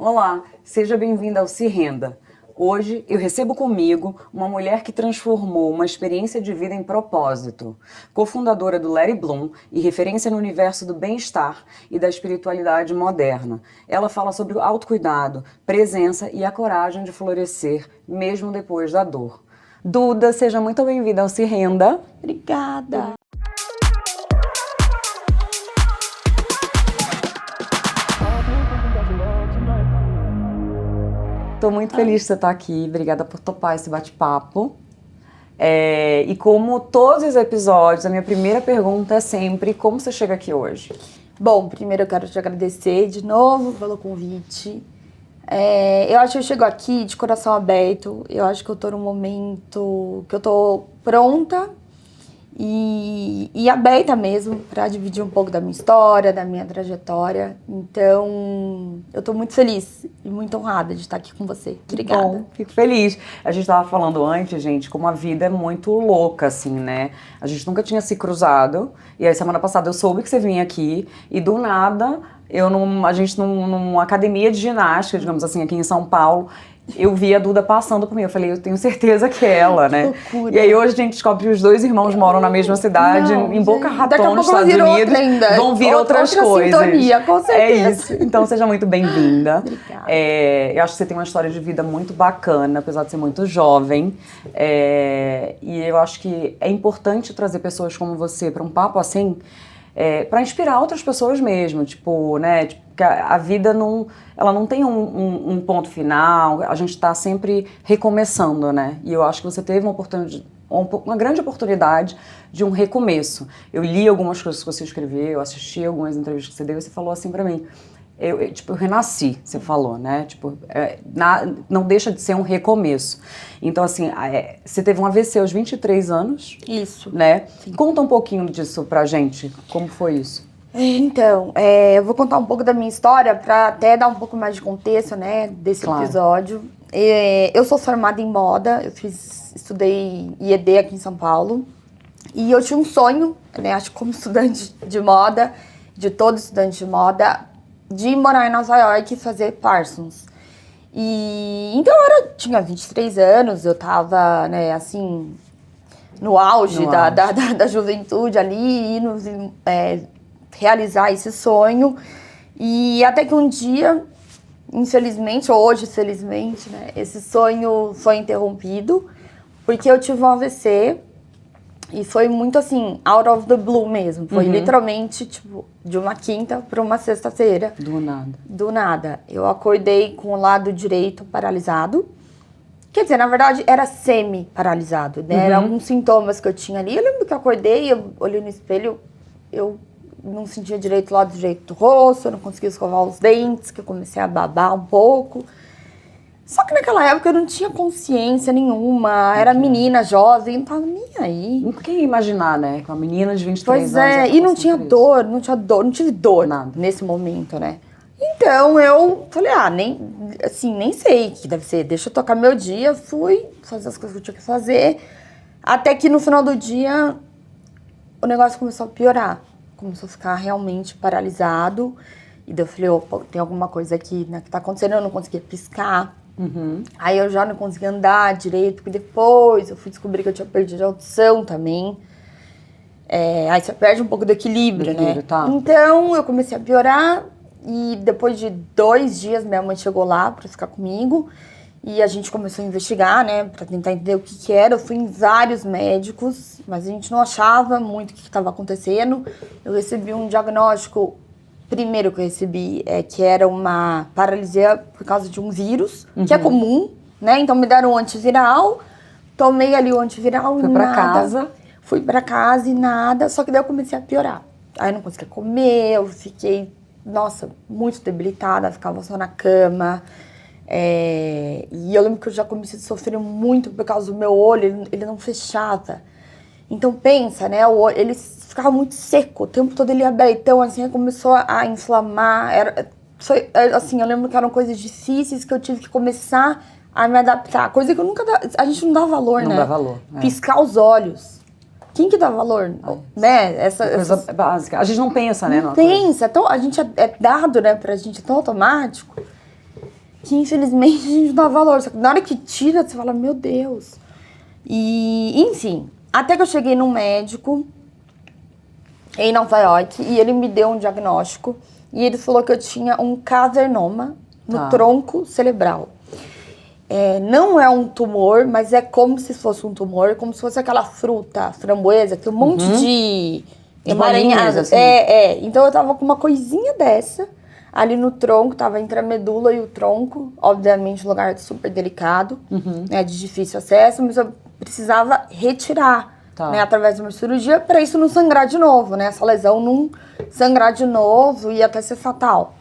Olá, seja bem-vinda ao Se Renda. Hoje eu recebo comigo uma mulher que transformou uma experiência de vida em propósito, cofundadora do Let It Bloom e referência no universo do bem-estar e da espiritualidade moderna. Ela fala sobre o autocuidado, presença e a coragem de florescer mesmo depois da dor. Duda, seja muito bem-vinda ao Se Renda. Obrigada. Estou muito feliz de você estar aqui, obrigada por topar esse bate-papo. E como todos os episódios, a minha primeira pergunta é sempre, como você chega aqui hoje? Bom, primeiro eu quero te agradecer de novo pelo convite. Eu acho que eu chego aqui de coração aberto, eu acho que eu tô num momento que eu tô pronta e aberta mesmo para dividir um pouco da minha história, da minha trajetória. Então, eu tô muito feliz e muito honrada de estar aqui com você. Obrigada. Bom, fico feliz. A gente estava falando antes, gente, como a vida é muito louca, assim, né? A gente nunca tinha se cruzado. E aí, semana passada, eu soube que você vinha aqui e do nada, a gente numa academia de ginástica, digamos assim, aqui em São Paulo, eu vi a Duda passando por mim. Eu falei, eu tenho certeza que é ela, né? Loucura. E aí hoje a gente descobre que os dois irmãos moram na mesma cidade, em Boca Raton, nos Estados Unidos. Vão vir outras coisas. Sintonia, com certeza. É isso. Então seja muito bem-vinda. Obrigada. Eu acho que você tem uma história de vida muito bacana, apesar de ser muito jovem. E eu acho que é importante trazer pessoas como você para um papo assim, para inspirar outras pessoas mesmo, tipo, né? Que a vida ela não tem um ponto final, a gente está sempre recomeçando, né? E eu acho que você teve uma grande oportunidade de um recomeço. Eu li algumas coisas que você escreveu, eu assisti algumas entrevistas que você deu e você falou assim pra mim, eu renasci, você falou, né? Tipo, não deixa de ser um recomeço. Então, assim, você teve um AVC aos 23 anos. Isso. Né? Sim. Conta um pouquinho disso pra gente, como foi isso? Então, eu vou contar um pouco da minha história para até dar um pouco mais de contexto, né, desse episódio. Eu sou formada em moda, estudei IED aqui em São Paulo. E eu tinha um sonho, né, acho que como estudante de moda, de todo estudante de moda, de morar em Nova York e fazer Parsons. Então eu tinha 23 anos, eu tava, né, assim, no auge da juventude ali, indo realizar esse sonho. E até que um dia, infelizmente, ou hoje felizmente, né, esse sonho foi interrompido, porque eu tive um AVC e foi muito assim, out of the blue mesmo. Foi literalmente, tipo, de uma quinta para uma sexta-feira. Do nada. Do nada. Eu acordei com o lado direito paralisado. Quer dizer, na verdade, era semi-paralisado, né? Eram alguns sintomas que eu tinha ali. Eu lembro que eu acordei, eu olhei no espelho, eu não sentia direito o lado direito do rosto, eu não conseguia escovar os dentes, que eu comecei a babar um pouco. Só que naquela época eu não tinha consciência nenhuma, era menina, jovem, não tava nem aí. Quem ia imaginar, né? Com uma menina de 23 Pois anos. e não tinha dor, não tive dor Nada. nesse momento, né? Então eu falei, nem sei o que deve ser, deixa eu tocar meu dia, fui fazer as coisas que eu tinha que fazer, até que no final do dia o negócio começou a piorar, começou a ficar realmente paralisado, e daí eu falei, opa, tem alguma coisa aqui, né, que tá acontecendo, eu não conseguia piscar, aí eu já não conseguia andar direito, porque depois eu fui descobrir que eu tinha perdido a audição também. Aí você perde um pouco do equilíbrio, né? Tá. Então eu comecei a piorar. E depois de 2 dias, minha mãe chegou lá pra ficar comigo. E a gente começou a investigar, né? Pra tentar entender o que era. Eu fui em vários médicos, mas a gente não achava muito o que estava acontecendo. Eu recebi um diagnóstico, primeiro que eu recebi, que era uma paralisia por causa de um vírus, que é comum, né? Então me deram um antiviral, tomei ali o antiviral e nada. Foi pra casa? Fui pra casa e nada, só que daí eu comecei a piorar. Aí eu não conseguia comer, eu fiquei... Nossa, muito debilitada, ficava só na cama. E eu lembro que eu já comecei a sofrer muito por causa do meu olho, ele não fechava. Então pensa, né, o olho, ele ficava muito seco, o tempo todo ele abertão, assim, aí começou a inflamar. Foi, assim, eu lembro que eram coisas difíceis que eu tive que começar a me adaptar. Coisa que eu nunca... A gente não dá valor, né? Não dá valor. Piscar os olhos. Quem que dá valor? Né? Coisa básica. A gente não pensa, né? Não pensa. Então, a gente é dado, né, pra gente, é tão automático. que infelizmente a gente não dá valor. Só que na hora que tira, você fala, meu Deus. E, enfim, até que eu cheguei num médico em Nova York e ele me deu um diagnóstico e ele falou que eu tinha um casernoma no tronco cerebral. Não é um tumor, mas é como se fosse um tumor, como se fosse aquela fruta framboesa, que tem um monte de emaranhado. Assim. Então eu tava com uma coisinha dessa ali no tronco, tava entre a medula e o tronco, obviamente um lugar super delicado, né, de difícil acesso, mas eu precisava retirar, né, através de uma cirurgia, para isso não sangrar de novo, né, essa lesão não sangrar de novo e até ser fatal.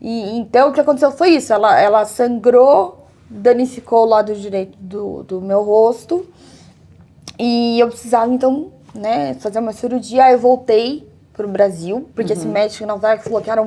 E então o que aconteceu foi isso, ela sangrou, danificou o lado direito do meu rosto e eu precisava então, né, fazer uma cirurgia. Aí eu voltei pro Brasil, porque esse médico em Nova York falou que era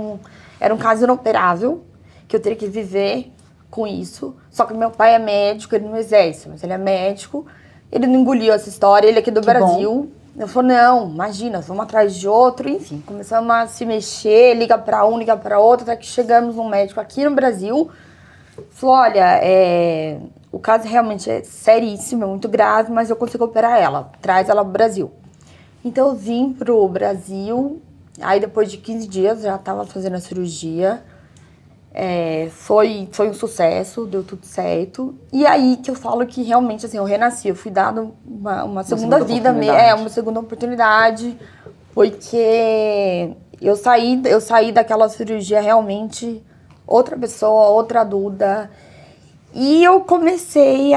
um caso inoperável, que eu teria que viver com isso. Só que meu pai é médico, ele não exerce, mas ele é médico. Ele não engoliu essa história, ele aqui do Brasil. Eu falei, não, imagina, vamos atrás de outro. Enfim, começamos a se mexer, liga pra um, liga pra outro, até que chegamos num médico aqui no Brasil. Falou, olha, o caso realmente é seríssimo, é muito grave, mas eu consigo operar ela, traz ela pro Brasil. Então eu vim pro Brasil, aí depois de 15 dias já tava fazendo a cirurgia. Foi um sucesso, deu tudo certo. E aí que eu falo que realmente, assim, eu renasci, eu fui dado uma segunda vida, uma segunda oportunidade, porque eu saí daquela cirurgia realmente outra pessoa, outra Duda. E eu comecei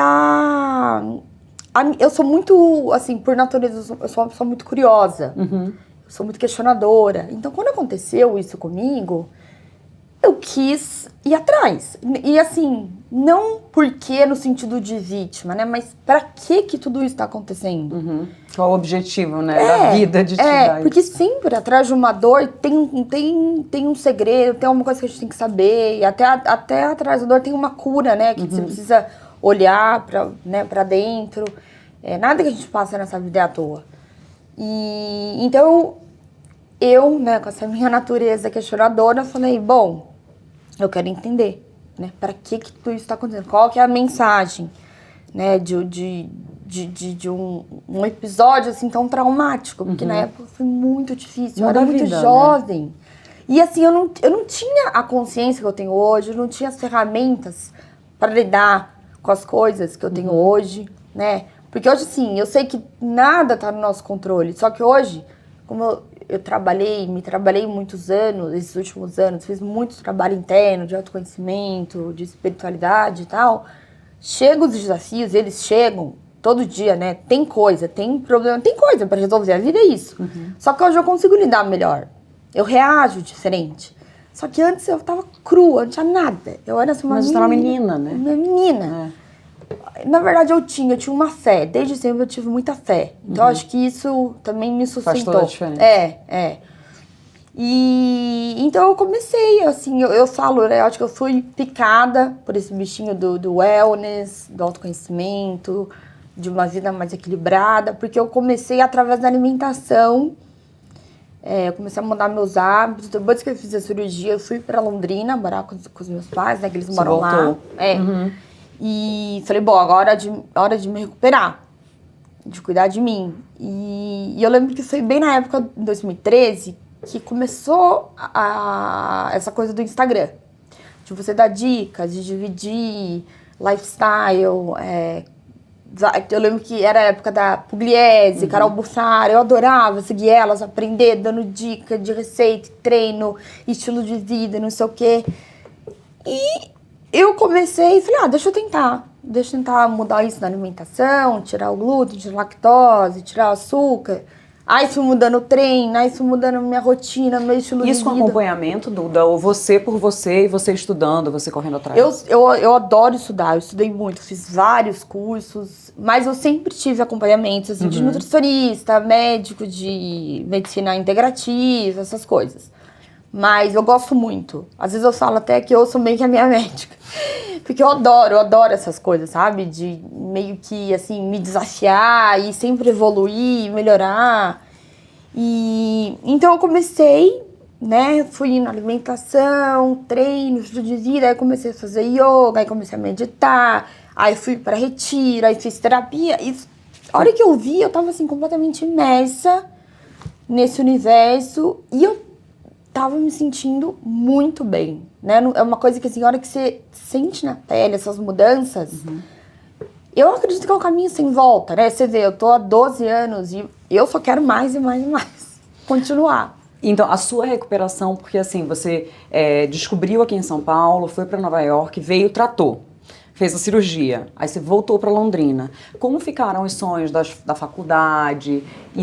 eu sou muito, assim, por natureza, eu sou uma pessoa muito curiosa. Eu sou muito questionadora. Então, quando aconteceu isso comigo, eu quis ir atrás. E assim, não porque no sentido de vítima, né? Mas pra que tudo isso tá acontecendo? Qual o objetivo, né? Da vida de te dar porque isso. sempre atrás de uma dor tem um segredo, tem alguma coisa que a gente tem que saber. E até atrás da dor tem uma cura, né? Que você precisa olhar pra dentro. Nada que a gente passa nessa vida é à toa. E então eu, né, com essa minha natureza questionadora, falei, bom, eu quero entender, né, para que tudo isso está acontecendo, qual que é a mensagem, né, de um episódio, assim, tão traumático, porque na época foi muito difícil, eu era muito jovem, né? E assim, eu não tinha a consciência que eu tenho hoje, eu não tinha as ferramentas para lidar com as coisas que eu tenho hoje, né, porque hoje, sim, eu sei que nada tá no nosso controle, só que hoje, como eu me trabalhei muitos anos, esses últimos anos, fiz muito trabalho interno, de autoconhecimento, de espiritualidade e tal. Chegam os desafios, eles chegam todo dia, né? Tem coisa, tem problema, tem coisa pra resolver, a vida é isso. Só que hoje eu consigo lidar melhor, eu reajo diferente. Só que antes eu tava crua, não tinha nada. Eu era assim, Mas você era uma menina, né? Uma menina. Na verdade, eu tinha uma fé. Desde sempre eu tive muita fé. Então, acho que isso também me sustentou. Faz toda a diferença. E então eu comecei, assim, eu falo, né? Eu acho que eu fui picada por esse bichinho do wellness, do autoconhecimento, de uma vida mais equilibrada, porque eu comecei através da alimentação. Eu comecei a mudar meus hábitos. Depois que eu fiz a cirurgia, eu fui pra Londrina morar com os meus pais, né? Que eles moram lá. E falei, bom, agora é hora de me recuperar, de cuidar de mim. E eu lembro que foi bem na época, em 2013, que começou essa coisa do Instagram. De você dar dicas, de dividir lifestyle. Eu lembro que era a época da Pugliese, Carol Bussara. Eu adorava seguir elas, aprender, dando dica de receita, treino, estilo de vida, não sei o quê. E eu comecei e falei, deixa eu tentar mudar isso na alimentação, tirar o glúten, tirar a lactose, tirar o açúcar. Aí fui mudando o treino, aí fui mudando minha rotina, meu estilo de vida. Isso com acompanhamento, Duda, ou você por você e você estudando, você correndo atrás? Eu adoro estudar, eu estudei muito, fiz vários cursos, mas eu sempre tive acompanhamento, assim, de nutricionista, médico de medicina integrativa, essas coisas. Mas eu gosto muito. Às vezes eu falo até que eu sou meio que a minha médica. Porque eu adoro essas coisas, sabe? De meio que, assim, me desafiar e sempre evoluir, melhorar. E então eu comecei né, fui indo na alimentação, treino, estilo de vida, aí comecei a fazer yoga, aí comecei a meditar, aí fui pra retiro, aí fiz terapia, e a hora que eu vi, eu tava, assim, completamente imersa nesse universo, e eu tava me sentindo muito bem, né, é uma coisa que, assim, a hora que você sente na pele essas mudanças, eu acredito que é um caminho sem volta, né, você vê, eu tô há 12 anos e eu só quero mais e mais e mais, continuar. Então, a sua recuperação, porque assim, você descobriu aqui em São Paulo, foi para Nova York, veio, tratou, fez a cirurgia, aí você voltou para Londrina. Como ficaram os sonhos da faculdade?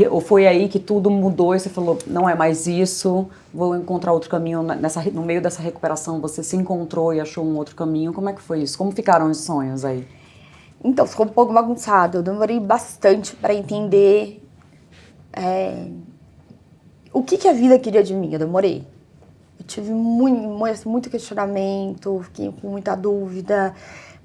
Ou foi aí que tudo mudou e você falou, não é mais isso, vou encontrar outro caminho? No meio dessa recuperação, você se encontrou e achou um outro caminho? Como é que foi isso? Como ficaram os sonhos aí? Então, ficou um pouco bagunçado. Eu demorei bastante para entender o que a vida queria de mim. Eu demorei. Eu tive muito questionamento, fiquei com muita dúvida.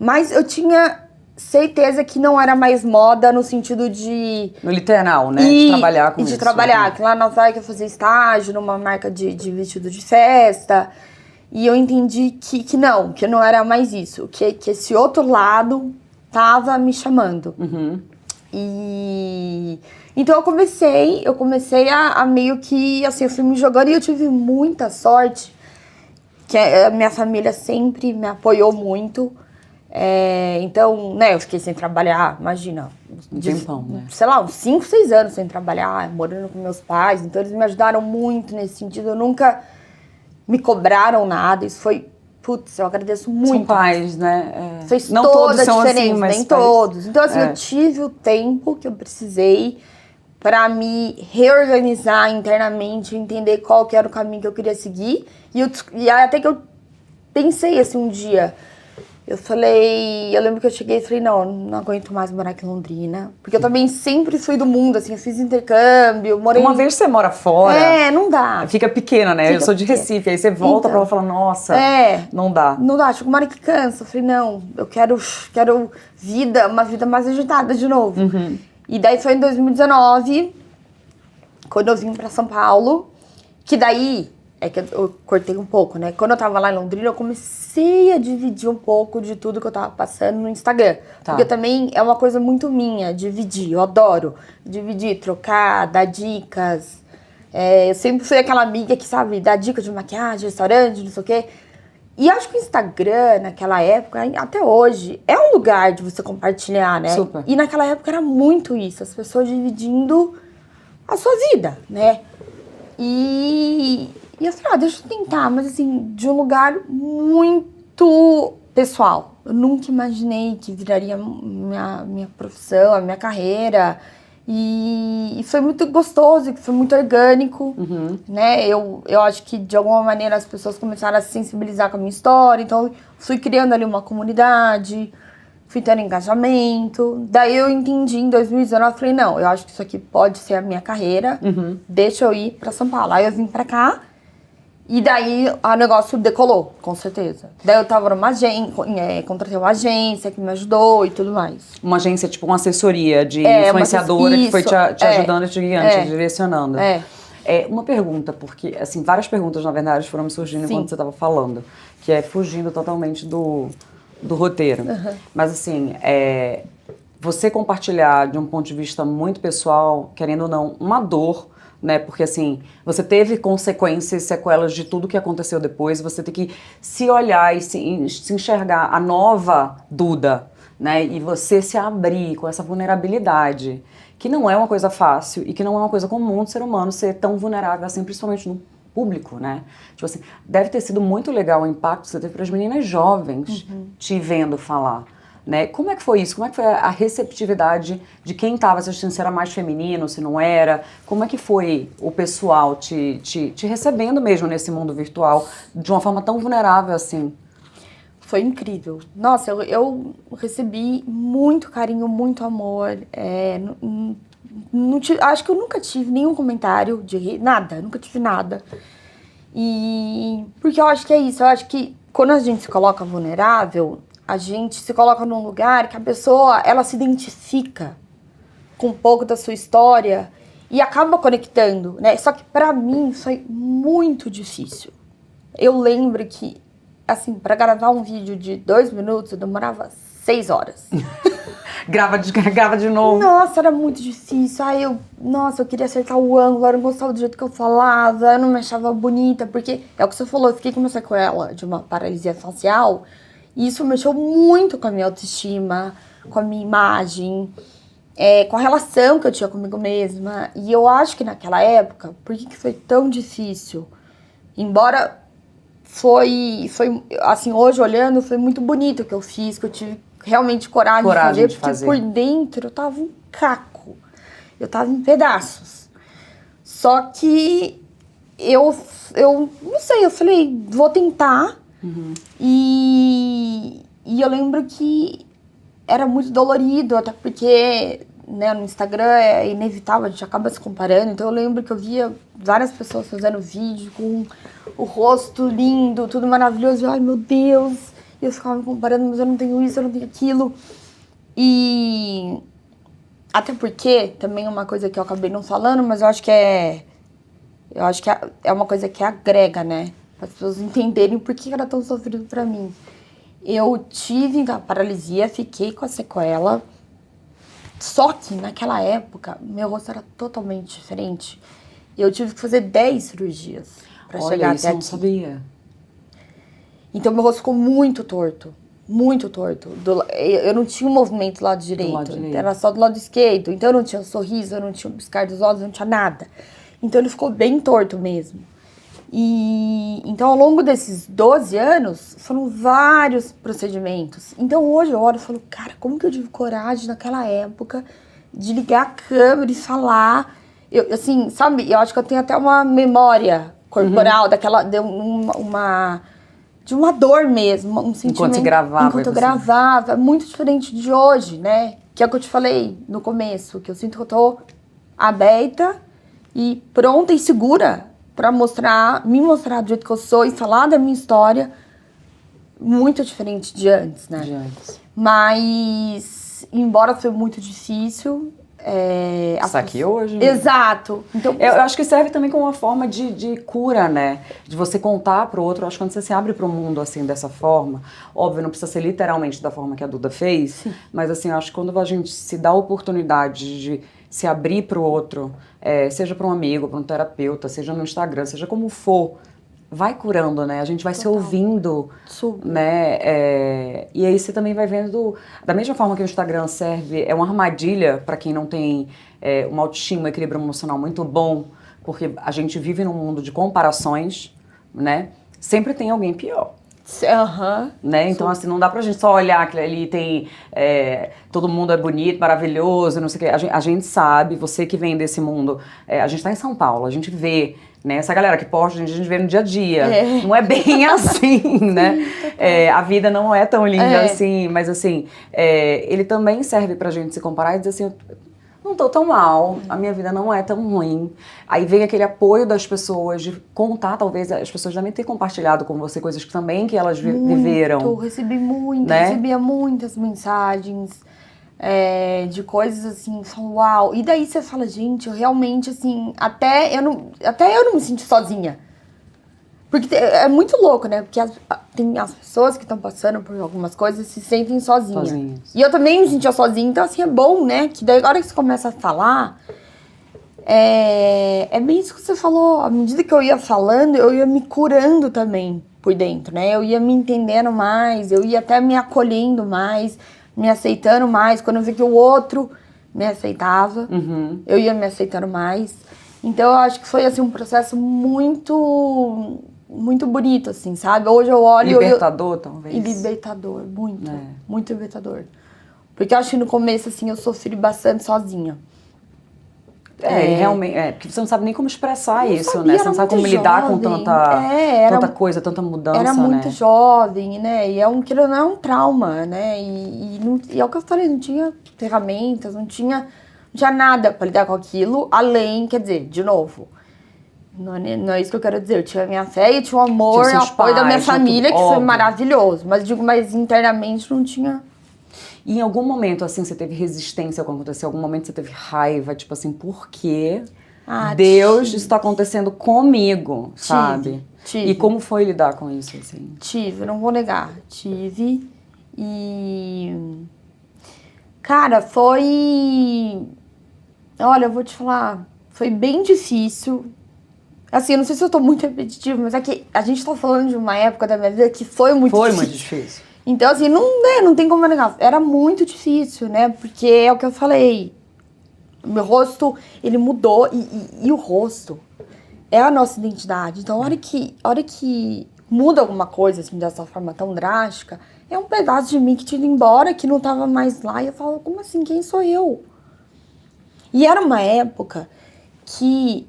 Mas eu tinha certeza que não era mais moda no sentido de... No literal, né? De trabalhar com isso. De trabalhar. Que lá na Nova York eu fazia estágio numa marca de vestido de festa. E eu entendi que não era mais isso. Que esse outro lado tava me chamando. Então eu comecei a meio que, assim, eu fui me jogando e eu tive muita sorte, que a minha família sempre me apoiou muito. Então, né, eu fiquei sem trabalhar, imagina. Um tempão, né? Sei lá, uns 5, 6 anos sem trabalhar, morando com meus pais. Então eles me ajudaram muito nesse sentido. Eu nunca me cobraram nada, isso foi... Putz, eu agradeço muito. São pais, né? Fez não toda todos a são diferença, assim, mas nem todos. Então, assim, eu tive o tempo que eu precisei para me reorganizar internamente, entender qual que era o caminho que eu queria seguir. E até que eu pensei, assim, um dia... Eu lembro que eu cheguei e falei, não aguento mais morar aqui em Londrina. Porque eu também sempre fui do mundo, assim, eu fiz intercâmbio, morei... Uma vez você mora fora... não dá. Fica pequena, né? Eu sou de Recife, aí você volta pra lá e fala, nossa, não dá. Não dá, chega uma hora que cansa. Eu falei, não, eu quero uma vida mais agitada de novo. E daí foi em 2019, quando eu vim pra São Paulo, que daí... É que eu cortei um pouco, né? Quando eu tava lá em Londrina, eu comecei a dividir um pouco de tudo que eu tava passando no Instagram. Tá. Porque também é uma coisa muito minha, dividir. Eu adoro dividir, trocar, dar dicas. Eu sempre fui aquela amiga que, sabe, dá dica de maquiagem, restaurante, não sei o quê. E acho que o Instagram, naquela época, até hoje, é um lugar de você compartilhar, né? Super. E naquela época era muito isso, as pessoas dividindo a sua vida, né? E eu falei, deixa eu tentar, mas assim, de um lugar muito pessoal. Eu nunca imaginei que viraria minha profissão, a minha carreira. E foi muito gostoso, foi muito orgânico, né? Eu acho que, de alguma maneira, as pessoas começaram a se sensibilizar com a minha história. Então, fui criando ali uma comunidade, fui tendo engajamento. Daí eu entendi, em 2019, eu falei, não, eu acho que isso aqui pode ser a minha carreira. Deixa eu ir pra São Paulo. Aí eu vim pra cá. E daí o negócio decolou, com certeza. Daí eu tava numa agência, contratei uma agência que me ajudou e tudo mais. Uma agência, tipo uma assessoria de influenciadora que foi te ajudando, te guiando, te direcionando. Uma pergunta, porque, assim, várias perguntas, na verdade, foram me surgindo enquanto você tava falando. Que é fugindo totalmente do roteiro. Mas, assim, você compartilhar de um ponto de vista muito pessoal, querendo ou não, uma dor... Né? Porque assim, você teve consequências, sequelas de tudo que aconteceu depois, você tem que se olhar e se enxergar a nova Duda, né? E você se abrir com essa vulnerabilidade, que não é uma coisa fácil e que não é uma coisa comum do ser humano ser tão vulnerável assim, principalmente no público, né? Tipo assim, deve ter sido muito legal o impacto que você teve para as meninas jovens te vendo falar. Né? Como é que foi isso? Como é que foi a receptividade de quem estava assistindo? Se era mais feminino, se não era? Como é que foi o pessoal te recebendo mesmo nesse mundo virtual de uma forma tão vulnerável assim? Foi incrível. Nossa, eu recebi muito carinho, muito amor. Acho que eu nunca tive nenhum comentário de nada, nunca tive nada. E porque eu acho que é isso, eu acho que quando a gente se coloca vulnerável, a gente se coloca num lugar que a pessoa, ela se identifica com um pouco da sua história E acaba conectando, né? Só que pra mim foi muito difícil. Eu lembro que, assim, pra gravar um vídeo de 2 minutos, eu demorava 6 horas. Grava de novo. Nossa, era muito difícil. Aí eu queria acertar o ângulo, eu não gostava do jeito que eu falava, eu não me achava bonita, porque é o que você falou, eu fiquei com uma sequela de uma paralisia facial, e isso mexeu muito com a minha autoestima, com a minha imagem, com a relação que eu tinha comigo mesma. E eu acho que naquela época, por que foi tão difícil? Embora foi assim, hoje olhando, foi muito bonito o que eu fiz, que eu tive realmente coragem de fazer, porque por dentro eu tava um caco, eu tava em pedaços. Só que eu não sei, eu falei, vou tentar. E eu lembro que era muito dolorido, até porque, né, no Instagram é inevitável, a gente acaba se comparando. Então eu lembro que eu via várias pessoas fazendo vídeo com o rosto lindo, tudo maravilhoso. E, ai, meu Deus! E eu ficava me comparando, mas eu não tenho isso, eu não tenho aquilo. E até porque, também uma coisa que eu acabei não falando, mas eu acho que é uma coisa que agrega, né? Para as pessoas entenderem por que era tão sofrido pra mim. Eu tive a paralisia, fiquei com a sequela. Só que naquela época, meu rosto era totalmente diferente. Eu tive que fazer 10 cirurgias pra chegar até aqui. Eu não sabia. Então meu rosto ficou muito torto. Muito torto. Eu não tinha o movimento do lado direito. Era só do lado esquerdo. Então eu não tinha sorriso, eu não tinha o piscar dos olhos, eu não tinha nada. Então ele ficou bem torto mesmo. E então ao longo desses 12 anos, foram vários procedimentos. Então hoje eu olho e falo, cara, como que eu tive coragem naquela época de ligar a câmera e falar? Eu, assim, sabe, eu acho que eu tenho até uma memória corporal daquela, de uma dor mesmo, um sentimento. Enquanto você gravava. Enquanto eu gravava, muito diferente de hoje, né? Que é o que eu te falei no começo, que eu sinto que eu tô aberta e pronta e segura pra me mostrar do jeito que eu sou e falar da minha história, muito diferente de antes, né? De antes. Mas, embora foi muito difícil... Está aqui hoje. Exato. Então, eu acho que serve também como uma forma de cura, né? De você contar pro outro. Eu acho que quando você se abre pro mundo, assim, dessa forma, óbvio, não precisa ser literalmente da forma que a Duda fez, sim, mas, assim, eu acho que quando a gente se dá a oportunidade de se abrir pro outro, seja para um amigo, para um terapeuta, seja no Instagram, seja como for, vai curando, né? A gente vai se ouvindo, né? E aí você também vai vendo, da mesma forma que o Instagram serve, é uma armadilha para quem não tem uma autoestima, um equilíbrio emocional muito bom, porque a gente vive num mundo de comparações, né? Sempre tem alguém pior. Né? Então, assim, não dá pra gente só olhar aquilo ali, tem todo mundo é bonito, maravilhoso, não sei o quê. A gente sabe, você que vem desse mundo, a gente tá em São Paulo, a gente vê, né? Essa galera que posta, a gente vê no dia a dia. Não é bem assim, né? A vida não é tão linda assim, mas assim, ele também serve pra gente se comparar e dizer assim, não tô tão mal, a minha vida não é tão ruim. Aí vem aquele apoio das pessoas, de contar, talvez, as pessoas devem ter compartilhado com você coisas que também que elas viveram. Eu recebi muito, né? Recebia muitas mensagens de coisas assim, uau. E daí você fala, gente, eu realmente, assim, até eu não me sinto sozinha. Porque é muito louco, né? Porque tem as pessoas que estão passando por algumas coisas se sentem sozinhas. E eu também me sentia sozinha, então assim, é bom, né? Que daí, agora que você começa a falar, é bem isso que você falou. À medida que eu ia falando, eu ia me curando também por dentro, né? Eu ia me entendendo mais, eu ia até me acolhendo mais, me aceitando mais. Quando eu vi que o outro me aceitava, eu ia me aceitando mais. Então, eu acho que foi, assim, um processo muito bonito, assim, sabe? Hoje eu olho... Libertador, talvez. E libertador, muito. Muito libertador. Porque eu acho que no começo, assim, eu sofri bastante sozinha. Realmente, porque você não sabe nem como expressar isso, né? Você não sabe como lidar com tanta coisa, tanta mudança, era muito né? jovem, né? E não é um trauma, né? E é o que eu falei, não tinha ferramentas, não tinha nada pra lidar com aquilo, além, quer dizer, de novo, não é isso que eu quero dizer, eu tinha a minha fé e tinha o amor, o apoio da minha família, que foi maravilhoso, mas internamente não tinha. E em algum momento, assim, você teve resistência quando aconteceu? Em algum momento você teve raiva, tipo assim, por quê? Deus, isso tá acontecendo comigo, sabe? Tive. E como foi lidar com isso, assim? Tive, não vou negar. Tive. E... Cara, foi... Olha, eu vou te falar, foi bem difícil. Assim, eu não sei se eu tô muito repetitiva, mas é que a gente tá falando de uma época da minha vida que foi muito difícil. Foi muito difícil. Então, assim, não tem como negar. Era muito difícil, né? Porque é o que eu falei. Meu rosto, ele mudou. E o rosto é a nossa identidade. Então, a hora que muda alguma coisa, assim, dessa forma tão drástica, é um pedaço de mim que tinha ido embora, que não tava mais lá. E eu falo, como assim? Quem sou eu? E era uma época que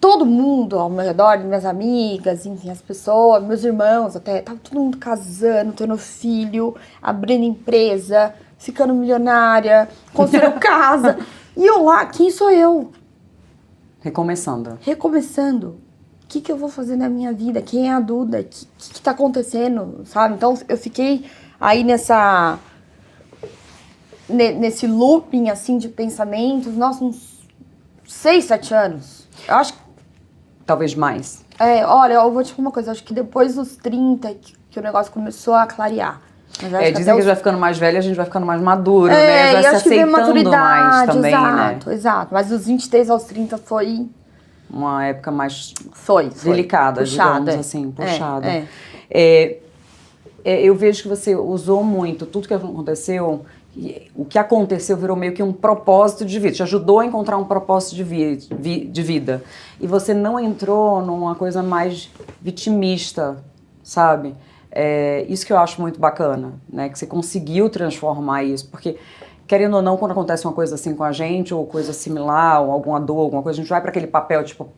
todo mundo ao meu redor, minhas amigas, enfim, as pessoas, meus irmãos até, tava todo mundo casando, tendo filho, abrindo empresa, ficando milionária, construindo casa. E eu lá, quem sou eu? Recomeçando. Recomeçando. O que eu vou fazer na minha vida? Quem é a Duda? O que tá acontecendo, sabe? Então, eu fiquei aí nesse looping, assim, de pensamentos, nossa, uns 6, 7 anos. Eu acho que... Talvez mais. Olha, eu vou te falar uma coisa, acho que depois dos 30 que o negócio começou a clarear. Dizem que a gente vai ficando mais velha, a gente vai ficando mais maduro, né? Vai se aceitando mais também, exato, né? Exato, mas dos 23 aos 30 foi... Uma época mais foi delicada, puxada, digamos assim, puxada. Eu vejo que você usou muito tudo que aconteceu, o que aconteceu virou meio que um propósito de vida, te ajudou a encontrar um propósito de vida. E você não entrou numa coisa mais vitimista, sabe? Isso que eu acho muito bacana, né? Que você conseguiu transformar isso, porque, querendo ou não, quando acontece uma coisa assim com a gente, ou coisa similar, ou alguma dor, alguma coisa, a gente vai para aquele papel, tipo,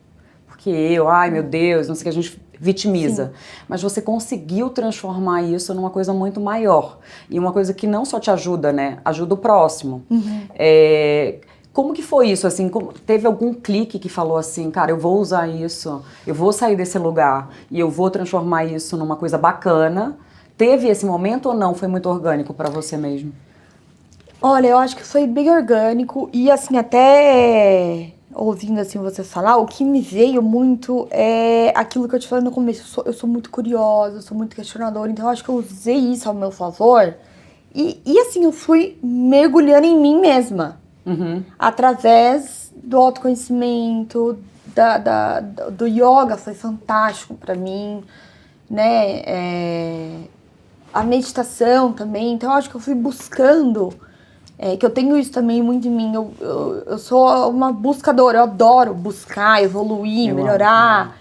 porque ai meu Deus, não sei o que, a gente vitimiza. Sim. Mas você conseguiu transformar isso numa coisa muito maior. E uma coisa que não só te ajuda, né? Ajuda o próximo. Uhum. Como que foi isso, assim? Teve algum clique que falou assim, cara, eu vou usar isso, eu vou sair desse lugar e eu vou transformar isso numa coisa bacana? Teve esse momento ou não? Foi muito orgânico para você mesmo? Olha, eu acho que foi bem orgânico e, assim, até ouvindo, assim, você falar, o que me veio muito é aquilo que eu te falei no começo. Eu sou muito curiosa, eu sou muito questionadora, então eu acho que eu usei isso ao meu favor e assim, eu fui mergulhando em mim mesma. Uhum. Através do autoconhecimento, do yoga foi fantástico pra mim, né? A meditação também. Então, eu acho que eu fui buscando, que eu tenho isso também muito em mim. Eu sou uma buscadora, eu adoro buscar, evoluir, melhorar.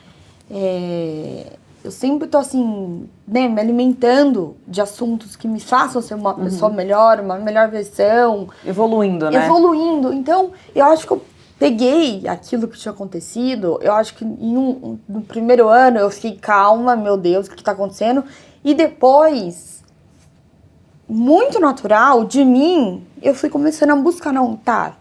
Eu sempre tô assim, né, me alimentando de assuntos que me façam ser uma pessoa melhor, uma melhor versão. Evoluindo, né? Evoluindo. Então, eu acho que eu peguei aquilo que tinha acontecido, eu acho que no primeiro ano eu fiquei calma, meu Deus, o que tá acontecendo? E depois, muito natural de mim, eu fui começando a buscar,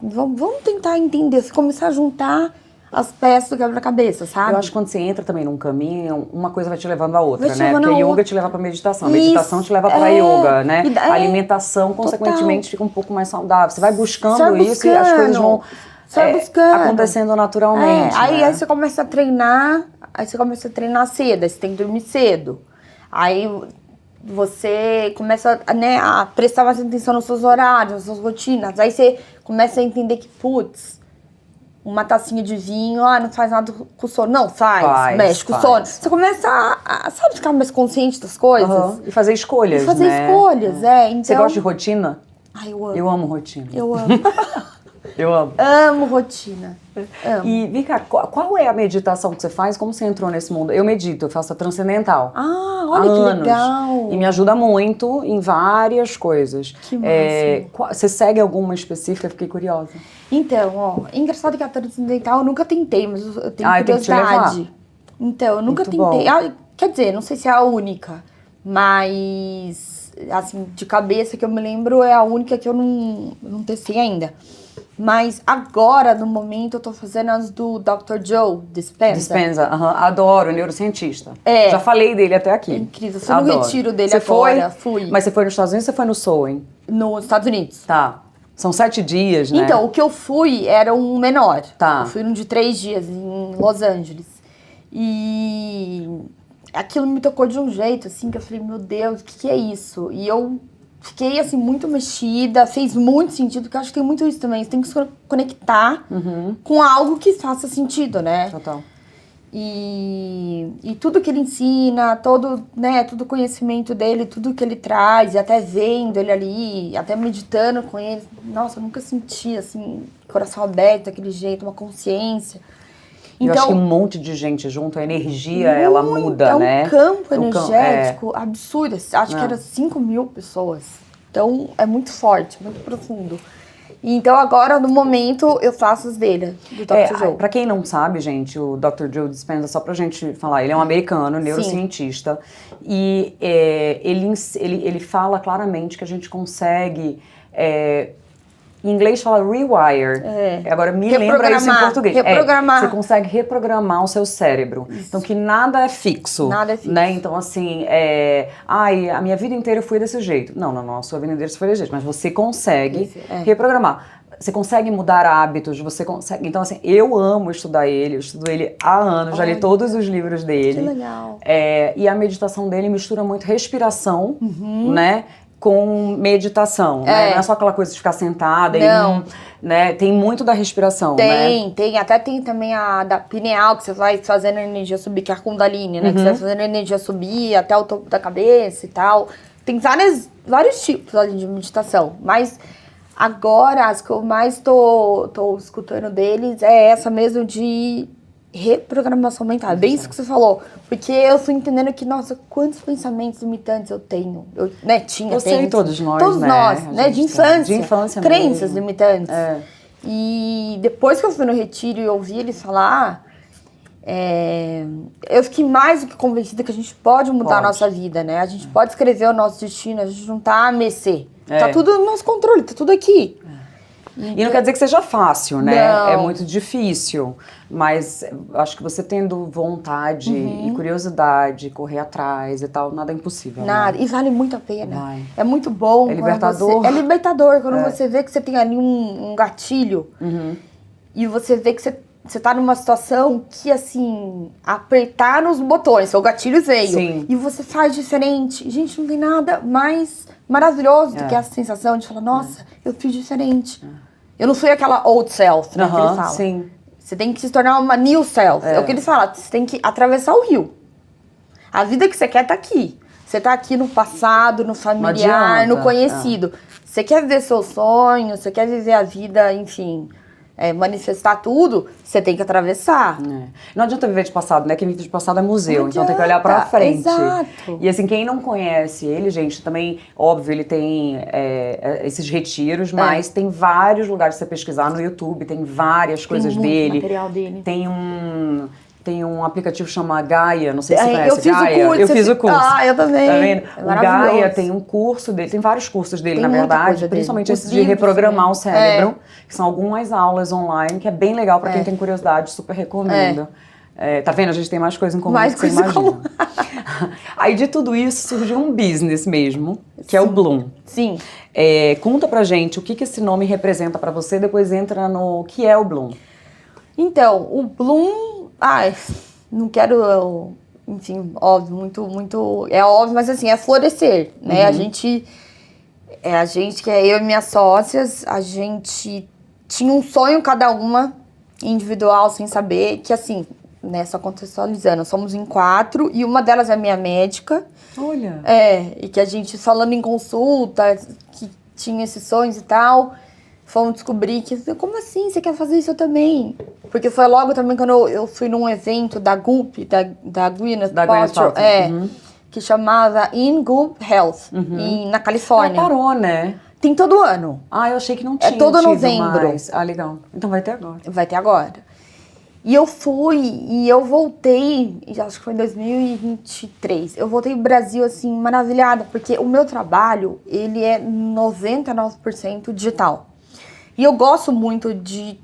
vamos tentar entender, eu começar a juntar as peças do quebra-cabeça, sabe? Eu acho que quando você entra também num caminho, uma coisa vai te levando a outra, né? Porque a yoga te leva pra meditação, a meditação te leva pra yoga, né? A alimentação, consequentemente, fica um pouco mais saudável. Você vai buscando isso e as coisas vão acontecendo naturalmente. Aí você começa a treinar, cedo, aí você tem que dormir cedo. Aí você começa, né, a prestar mais atenção nos seus horários, nas suas rotinas. Aí você começa a entender que, uma tacinha de vinho, não faz nada com o sono. Não, mexe com o sono. Você começa a ficar mais consciente das coisas. Uhum. E fazer escolhas, Então... Então... Você gosta de rotina? Eu amo. Eu amo rotina. Eu amo. Eu amo. Amo rotina. Amo. E, Vika, qual é a meditação que você faz? Como você entrou nesse mundo? Eu medito, eu faço a transcendental. Olha que legal. E me ajuda muito em várias coisas. Que massa. Você segue alguma específica? Fiquei curiosa. Então, engraçado que a transcendental eu nunca tentei, mas eu tenho curiosidade. Então, eu nunca tentei. Quer dizer, não sei se é a única, mas, assim, de cabeça que eu me lembro, é a única que eu não testei ainda. Mas agora, no momento, eu tô fazendo as do Dr. Joe Dispenza. Adoro, neurocientista. Já falei dele até aqui. É incrível, eu fui no retiro dele agora. Fui. Mas você foi nos Estados Unidos ou você foi no Soen? Nos Estados Unidos. Tá. São 7 dias, né? Então, o que eu fui era um menor. Tá. Eu fui um de 3 dias em Los Angeles. E aquilo me tocou de um jeito, assim, que eu falei, meu Deus, o que é isso? E eu fiquei, assim, muito mexida, fez muito sentido, porque eu acho que tem muito isso também. Você tem que se conectar com algo que faça sentido, né? Total. E tudo que ele ensina, todo o conhecimento dele, tudo que ele traz, e até vendo ele ali, até meditando com ele, nossa, eu nunca senti, assim, coração aberto daquele jeito, uma consciência. Então, eu acho que um monte de gente junto, a energia, ela muda, né? É um campo energético absurdo, acho que era 5 mil pessoas. Então, é muito forte, muito profundo. Então, agora, no momento, eu faço as dele, do Dr. Joe. Pra quem não sabe, gente, o Dr. Joe Dispenza, só pra gente falar, ele é um americano, neurocientista, e ele fala claramente que a gente consegue... em inglês fala rewire. Agora me lembra isso em português. Reprogramar. Você consegue reprogramar o seu cérebro. Isso. Então que nada é fixo. Nada é fixo. Né? Então assim, a minha vida inteira eu fui desse jeito. Não, a sua vida inteira foi desse jeito. Mas você consegue reprogramar. Você consegue mudar hábitos, você consegue... Então assim, eu amo estudar ele, eu estudo ele há anos, já li todos os livros dele. Que legal. E a meditação dele mistura muito respiração, né? Com meditação, né? Não é só aquela coisa de ficar sentada. Não. Né? Tem muito da respiração, né? Tem. Até tem também a da pineal, que você vai fazendo a energia subir, que é a Kundalini, né? Que você vai fazendo a energia subir até o topo da cabeça e tal. Tem vários tipos ali de meditação. Mas agora, as que eu mais tô escutando deles é essa mesmo de reprogramação mental. Bem isso que você falou. Porque eu fui entendendo que, nossa, quantos pensamentos limitantes eu tenho. Eu, né, Você e todos nós, todos nós, né? De infância. De infância crenças mesmo. limitantes. E depois que eu fui no retiro e ouvi eles falar, eu fiquei mais do que convencida que a gente pode mudar a nossa vida, né? A gente pode escrever o nosso destino, a gente não tá a mercê. Tá tudo no nosso controle, tá tudo aqui. E não quer dizer que seja fácil, né? Não. É muito difícil. Mas acho que você tendo vontade e curiosidade, correr atrás e tal, nada é impossível. Nada. Né? E vale muito a pena. Vai. É muito bom. É libertador. É libertador quando você vê que você tem ali um gatilho e você vê que você tá numa situação que, assim, apertar nos botões, o gatilho veio. Sim. E você faz diferente. Gente, não tem nada mais maravilhoso do que essa sensação de falar, nossa, eu fiz diferente. Eu não sou aquela old self, né, que ele fala. Sim. Você tem que se tornar uma new self. É o que ele fala, você tem que atravessar o rio. A vida que você quer tá aqui. Você tá aqui no passado, no familiar, no conhecido. Você quer viver seus sonhos, você quer viver a vida, enfim... manifestar tudo, você tem que atravessar. Não adianta viver de passado, né? Quem vive de passado é museu, Não então tem que adianta. olhar pra frente. Exato. E assim, quem não conhece ele, gente, também, óbvio, ele tem esses retiros, mas tem vários lugares pra você pesquisar no YouTube, tem várias coisas muito dele. material dele. Tem um aplicativo que chama Gaia, não sei se você conhece eu fiz Gaia. o curso. Eu fiz o curso. Eu também. Tá vendo? É O maravilhoso. Gaia tem um curso dele, tem vários cursos dele, Tem na muita verdade, coisa principalmente dele. esse Os de livros reprogramar também. o cérebro, que são algumas aulas online, que é bem legal pra quem tem curiosidade, super recomendo. Tá vendo? A gente tem mais coisa em comum do que você imagina. Aí de tudo isso surgiu um business mesmo, que é o Bloom. Sim. Conta pra gente o que esse nome representa pra você, depois entra no que é o Bloom. Então, o Bloom... não quero... Enfim, óbvio, muito... É óbvio, mas assim, é florescer, né? A gente, que é eu e minhas sócias, a gente tinha um sonho cada uma, individual, sem saber, que assim, né, só contextualizando, somos em 4 e uma delas é minha médica. Olha! E que a gente, falando em consulta, que tinha esses sonhos e tal, fomos descobrir que, como assim, você quer fazer isso também? Porque foi logo também quando eu fui num evento da GUP, da Gwyneth Paltrow, que chamava In Goop Health, na Califórnia. Ela parou, né? Tem todo ano. Eu achei que não tinha. É todo tido novembro. Mais. Legal. Então vai ter agora. Vai ter agora. E eu fui, e eu voltei, acho que foi em 2023. Eu voltei pro Brasil, assim, maravilhada, porque o meu trabalho, ele é 99% digital. E eu gosto muito de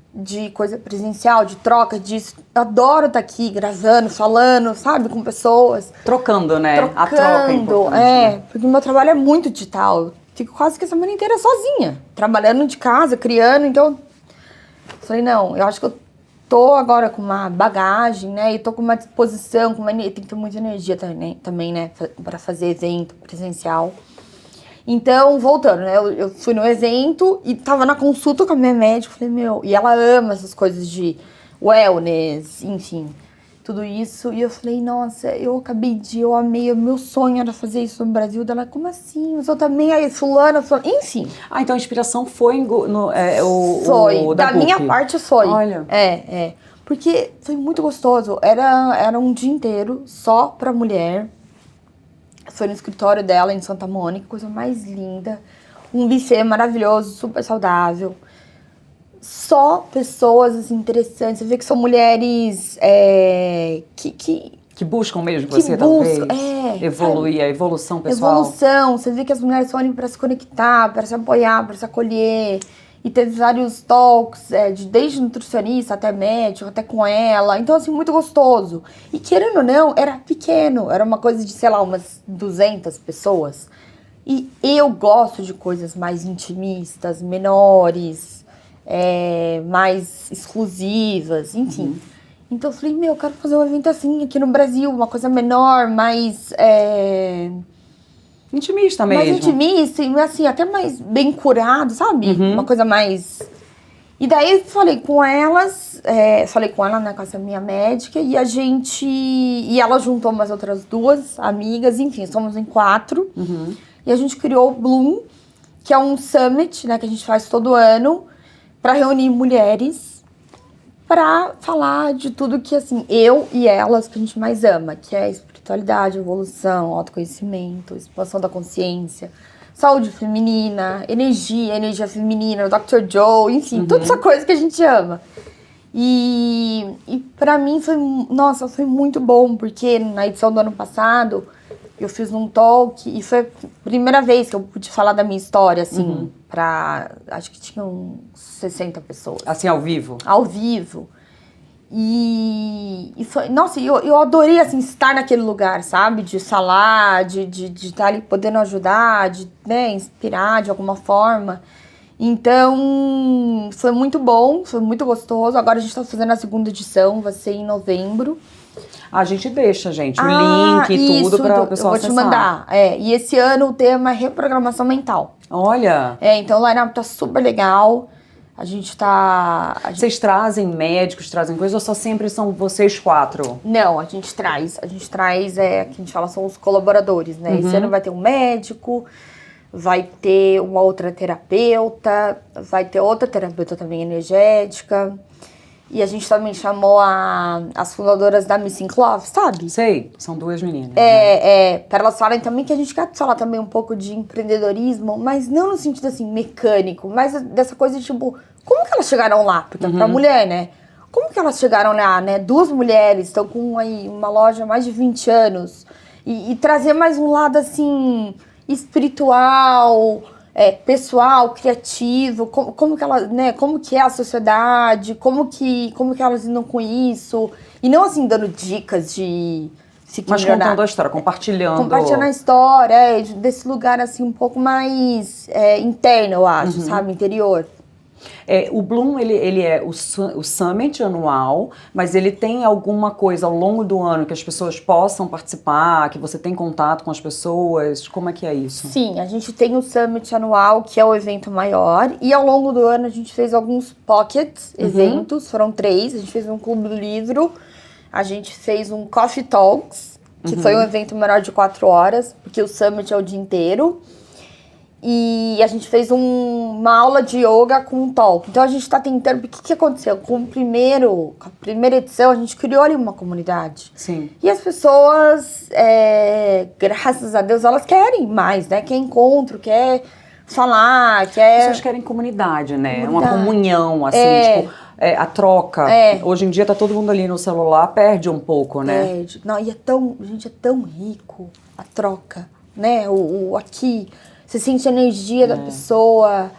coisa presencial, de troca disso. Eu adoro estar aqui gravando, falando, sabe, com pessoas. Trocando, né? Trocando, A troca é importante, né? porque o meu trabalho é muito digital. fico quase que a semana inteira sozinha, trabalhando de casa, criando, então... Falei, não, eu acho que eu tô agora com uma bagagem, né, e tô com uma disposição, tem que ter muita energia também, né, pra fazer evento presencial. Então, voltando, né, eu fui no evento e tava na consulta com a minha médica, falei, meu, e ela ama essas coisas de wellness, enfim, tudo isso. E eu falei, nossa, eu amei, o meu sonho era fazer isso no Brasil. Dela, como assim? Mas eu também, aí, fulana, enfim. Ah, então a inspiração foi Foi, da minha parte foi. Olha. Porque foi muito gostoso, era um dia inteiro só pra mulher. Foi no escritório dela, em Santa Mônica, coisa mais linda. Um buffet maravilhoso, super saudável. Só pessoas, assim, interessantes. Você vê que são mulheres que buscam mesmo que você, buscam, talvez, evoluir, a evolução pessoal. Evolução. Você vê que as mulheres estão ali para se conectar, para se apoiar, para se acolher. E teve vários talks, desde nutricionista até médico, até com ela. Então, assim, muito gostoso. E querendo ou não, era pequeno. Era uma coisa de, sei lá, umas 200 pessoas. E eu gosto de coisas mais intimistas, menores, mais exclusivas, enfim. Então, eu falei, eu quero fazer um evento assim aqui no Brasil. Uma coisa menor, mais... intimista mesmo. Mais intimista, e assim, até mais bem curado, sabe? Uma coisa mais... E daí falei com elas, né, com essa minha médica, e e ela juntou umas outras 2 amigas, enfim, somos em 4. E a gente criou o Bloom, que é um summit, né, que a gente faz todo ano, para reunir mulheres, para falar de tudo que, assim, eu e elas, que a gente mais ama, que é espiritualidade, evolução, autoconhecimento, expansão da consciência, saúde feminina, energia feminina, o Dr. Joe, enfim, toda essa coisa que a gente ama. E pra mim foi muito bom, porque na edição do ano passado eu fiz um talk e foi a primeira vez que eu pude falar da minha história, assim, acho que tinham 60 pessoas. Assim, ao vivo? Ao vivo. E foi, nossa, eu adorei, assim, estar naquele lugar, sabe? De falar, de estar ali podendo ajudar, de, né, inspirar de alguma forma. Então, foi muito bom, foi muito gostoso. Agora a gente tá fazendo a 2ª edição, vai ser em novembro. A gente deixa, gente, o link e tudo para o pessoal acessar. Eu vou te mandar. E esse ano o tema é reprogramação mental. Olha! Então o line-up tá super legal. Vocês trazem médicos, trazem coisas, ou só sempre são vocês 4? Não, a gente traz, que a gente fala são os colaboradores, né? Esse ano vai ter um médico, vai ter uma outra terapeuta, vai ter outra terapeuta também energética. E a gente também chamou as fundadoras da Missing Cloth, sabe? Sei, são 2 meninas. Para elas falarem também que a gente quer falar também um pouco de empreendedorismo, mas não no sentido assim, mecânico, mas dessa coisa de tipo, como que elas chegaram lá? Porque pra mulher, né? Como que elas chegaram lá, né? 2 mulheres estão com aí uma loja há mais de 20 anos e trazer mais um lado assim, espiritual, pessoal, criativo, como que ela, né, como que é a sociedade, como que elas lidam com isso, e não assim dando dicas de mas contando a história, compartilhando a história, desse lugar assim um pouco mais interno, eu acho, sabe, interior. O Bloom, ele é o Summit anual, mas ele tem alguma coisa ao longo do ano que as pessoas possam participar, que você tem contato com as pessoas? Como é que é isso? Sim, a gente tem o Summit anual, que é o evento maior, e ao longo do ano a gente fez alguns pockets, eventos, foram 3, a gente fez um clube do livro, a gente fez um Coffee Talks, que foi um evento menor de 4 horas, porque o Summit é o dia inteiro. E a gente fez uma aula de yoga com um talk. Então a gente tá tentando... O que aconteceu? Com a primeira edição, a gente criou ali uma comunidade. Sim. E as pessoas, graças a Deus, elas querem mais, né? Quer encontro, quer falar, quer... As pessoas querem comunidade, né? Uma comunhão, assim, tipo... a troca. Hoje em dia tá todo mundo ali no celular, perde um pouco, né? Perde. Não, e gente, é tão rico a troca, né? Aqui... Você sente a energia da pessoa.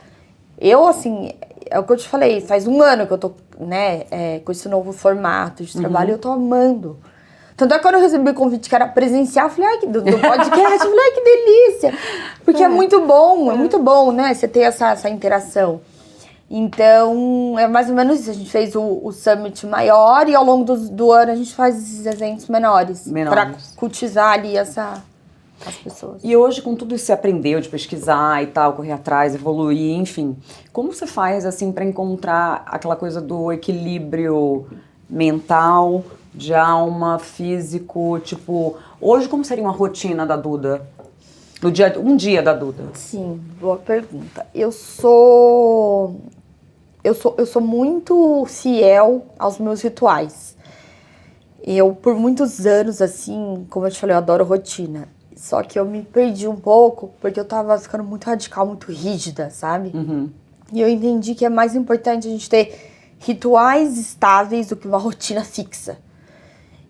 Eu, assim, é o que eu te falei, faz 1 ano que eu tô, né, com esse novo formato de trabalho e eu tô amando. Tanto é que quando eu recebi o convite que era presencial, eu falei, ai, do podcast, eu falei, ai, que delícia. Porque é muito bom, né? Você ter essa interação. Então, é mais ou menos isso. A gente fez o Summit maior e ao longo do ano a gente faz esses eventos menores. Para cultivar ali as pessoas. E hoje, com tudo isso que você aprendeu de pesquisar e tal, correr atrás, evoluir, enfim, como você faz, assim, para encontrar aquela coisa do equilíbrio mental, de alma, físico, tipo... Hoje, como seria uma rotina da Duda? Um dia da Duda? Sim, boa pergunta. Eu sou muito fiel aos meus rituais. Eu, por muitos anos, assim, como eu te falei, eu adoro rotina. Só que eu me perdi um pouco, porque eu tava ficando muito radical, muito rígida, sabe? Uhum. E eu entendi que é mais importante a gente ter rituais estáveis do que uma rotina fixa.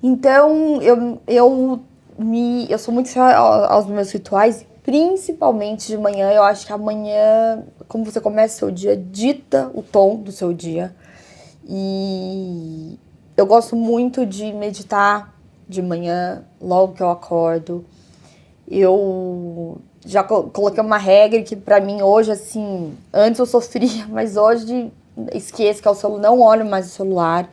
Então, eu sou muito fiel aos meus rituais, principalmente de manhã. Eu acho que amanhã, como você começa o seu dia, dita o tom do seu dia. E eu gosto muito de meditar de manhã, logo que eu acordo. Eu já coloquei uma regra que pra mim hoje, assim, antes eu sofria, mas hoje esqueço que é o celular, não olho mais o celular.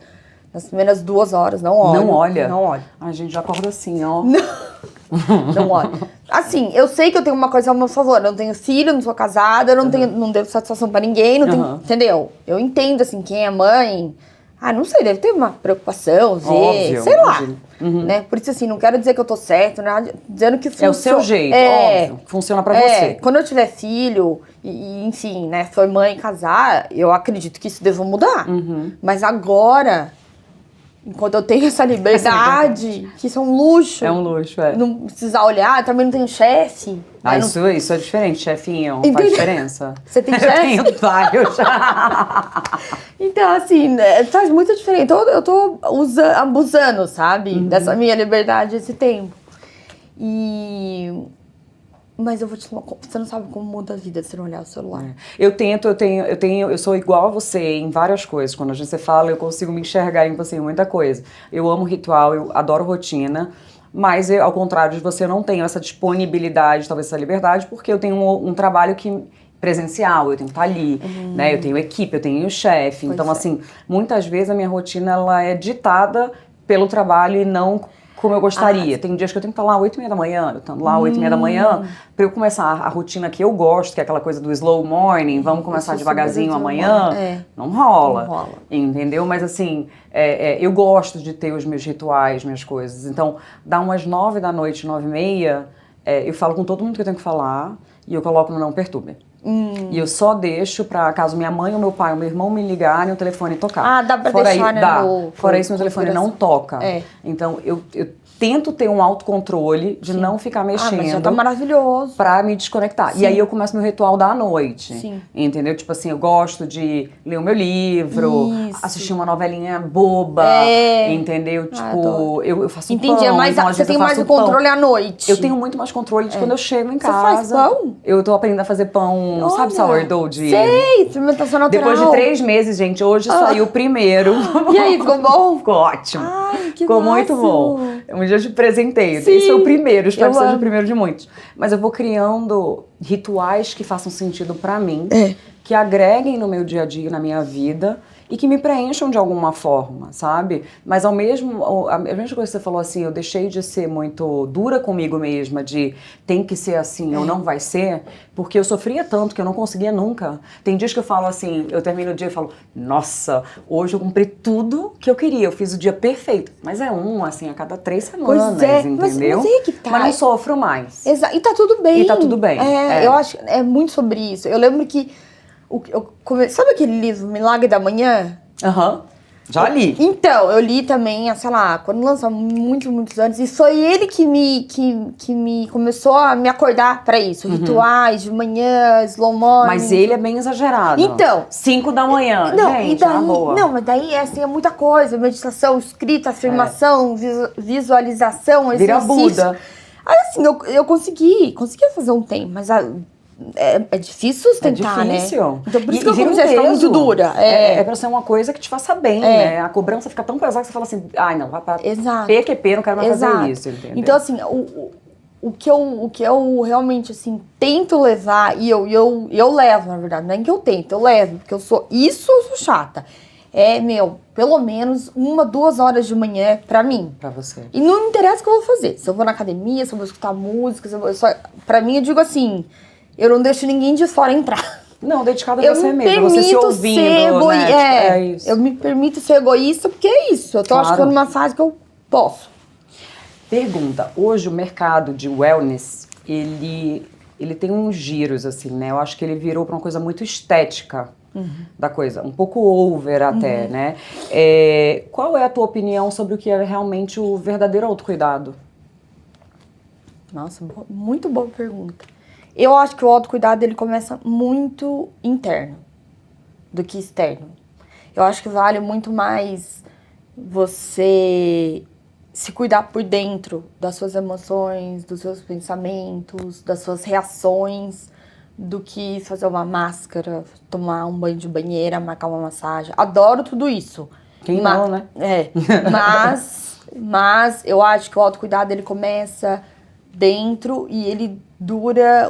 Nas primeiras 2 horas, não olho. Não olha? Não olho. A gente já acorda assim, ó. Não olho. Assim, eu sei que eu tenho uma coisa ao meu favor. Eu não tenho filho, não sou casada, eu não devo satisfação pra ninguém, não tenho, entendeu? Eu entendo, assim, quem é mãe... não sei, deve ter uma preocupação, Óbvio, sei lá. Né? Por isso, assim, não quero dizer que eu tô certo, nada, dizendo que funciona. É o seu jeito, óbvio. Funciona pra você. Quando eu tiver filho, e enfim, né, for mãe, casar, eu acredito que isso deva mudar. Mas agora... Enquanto eu tenho essa liberdade, que isso é um luxo. É um luxo, é. Não precisar olhar, também não tenho chefe. Isso é diferente, chefinho. Faz diferença. Você tem chefe? Eu tenho vários. Então, assim, faz muita diferença. Então, eu tô abusando, sabe? Dessa minha liberdade esse tempo. Mas eu vou te falar, você não sabe como muda a vida se não olhar o celular. Eu sou igual a você em várias coisas. Quando a gente fala, eu consigo me enxergar em você em muita coisa. Eu amo ritual, eu adoro rotina, mas ao contrário de você, eu não tenho essa disponibilidade, talvez essa liberdade, porque eu tenho um trabalho presencial, eu tenho que estar ali, né? Eu tenho equipe, eu tenho chefe. Então, assim, muitas vezes a minha rotina ela é ditada pelo trabalho e não como eu gostaria. Tem dias que eu tenho que estar lá 8h30 da manhã, eu estou lá 8h30 da manhã, para eu começar a rotina que eu gosto, que é aquela coisa do slow morning, vamos começar devagarzinho amanhã, não rola, entendeu? Mas assim, eu gosto de ter os meus rituais, minhas coisas. Então, dá umas 9 da noite, 9h30, eu falo com todo mundo que eu tenho que falar e eu coloco no não perturbe. E eu só deixo pra caso minha mãe, o meu pai, o meu irmão me ligarem, o telefone tocar. Dá pra deixar, né? Fora isso, meu telefone não toca. Então, eu tento ter um autocontrole de não ficar mexendo. Mas já tá maravilhoso. Pra me desconectar. E aí eu começo meu ritual da noite. Entendeu? Tipo assim, eu gosto de ler o meu livro, assistir uma novelinha boba, entendeu? Tipo, eu faço pão. Então, você tem mais o controle à noite. Eu tenho muito mais controle de quando eu chego em casa. Você faz pão? Eu tô aprendendo a fazer pão, sabe, sourdough de... Sei, fermentação natural. Depois de 3 meses, gente, hoje saiu o primeiro. E aí, ficou bom? Ficou ótimo. Ai, que ficou muito bom. Um dia eu te presentei. Esse é o primeiro, espero que seja o primeiro de muitos. Mas eu vou criando rituais que façam sentido pra mim, que agreguem no meu dia a dia, na minha vida, e que me preencham de alguma forma, sabe? Mas a mesma coisa que você falou assim, eu deixei de ser muito dura comigo mesma, de tem que ser assim ou não vai ser, porque eu sofria tanto que eu não conseguia nunca. Tem dias que eu falo assim, eu termino o dia e falo, nossa, hoje eu cumpri tudo que eu queria, eu fiz o dia perfeito. Mas é assim, a cada 3 semanas, entendeu? Mas é que tá. Mas não sofro mais. Exato. E tá tudo bem. E tá tudo bem. Eu acho que é muito sobre isso. Eu lembro que sabe aquele livro Milagre da Manhã? Já li. Então, eu li também, sei lá, quando lançou muitos anos, e foi ele que me começou a me acordar pra isso. Rituais de manhã, slow morning. Mas ele é bem exagerado. Então. 5 da manhã, gente, daí, na boa. Não, mas daí é muita coisa. Meditação, escrita, afirmação, visualização, exercício. Vira Buda. Aí assim, eu conseguia fazer um tempo, mas é difícil sustentar, É difícil. né? Então, por isso E que eu vira comecei a ficar muito dura. É pra ser uma coisa que te faça bem, né? A cobrança fica tão pesada que você fala assim, ai, não, vai pra PQP, não quero mais fazer isso, entendeu? Então, assim, o que eu realmente, assim, tento levar, e eu levo, na verdade, não é que eu tento, eu levo, porque eu sou chata. Pelo menos 1, 2 horas de manhã pra mim. Pra você. E não interessa o que eu vou fazer. Se eu vou na academia, se eu vou escutar música, pra mim, eu digo assim, eu não deixo ninguém de fora entrar. Não, dedicada a você mesmo, você se ouvindo, né? Isso. Eu me permito ser egoísta porque é isso. Eu tô acho que tô numa fase que eu posso. Pergunta, hoje o mercado de wellness, ele tem uns giros, assim, né? Eu acho que ele virou pra uma coisa muito estética da coisa, um pouco over até, né? Qual é a tua opinião sobre o que é realmente o verdadeiro autocuidado? Nossa, muito boa pergunta. Eu acho que o autocuidado, ele começa muito interno do que externo. Eu acho que vale muito mais você se cuidar por dentro das suas emoções, dos seus pensamentos, das suas reações, do que fazer uma máscara, tomar um banho de banheira, marcar uma massagem. Adoro tudo isso. Quem não, né? Mas eu acho que o autocuidado, ele começa dentro e ele dura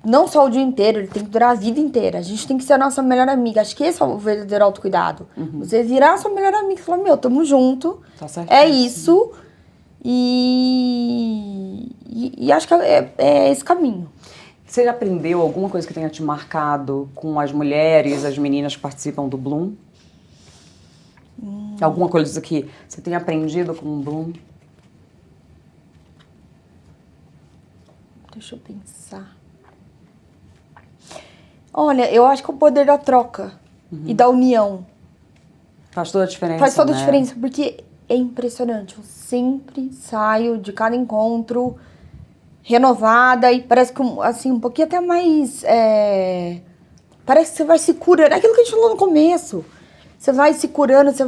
não só o dia inteiro, ele tem que durar a vida inteira. A gente tem que ser a nossa melhor amiga. Acho que esse é o verdadeiro autocuidado. Você virar a sua melhor amiga e falar, tamo junto, tá certo, é isso. E acho que é esse caminho. Você já aprendeu alguma coisa que tenha te marcado com as mulheres, as meninas que participam do Bloom? Alguma coisa que você tenha aprendido com o Bloom? Deixa eu pensar. Olha, eu acho que o poder da troca e da união. Faz toda a diferença, Faz toda a né? diferença, porque é impressionante. Eu sempre saio de cada encontro renovada e parece que, assim, um pouquinho até mais... Parece que você vai se curando. É aquilo que a gente falou no começo. Você vai se curando, você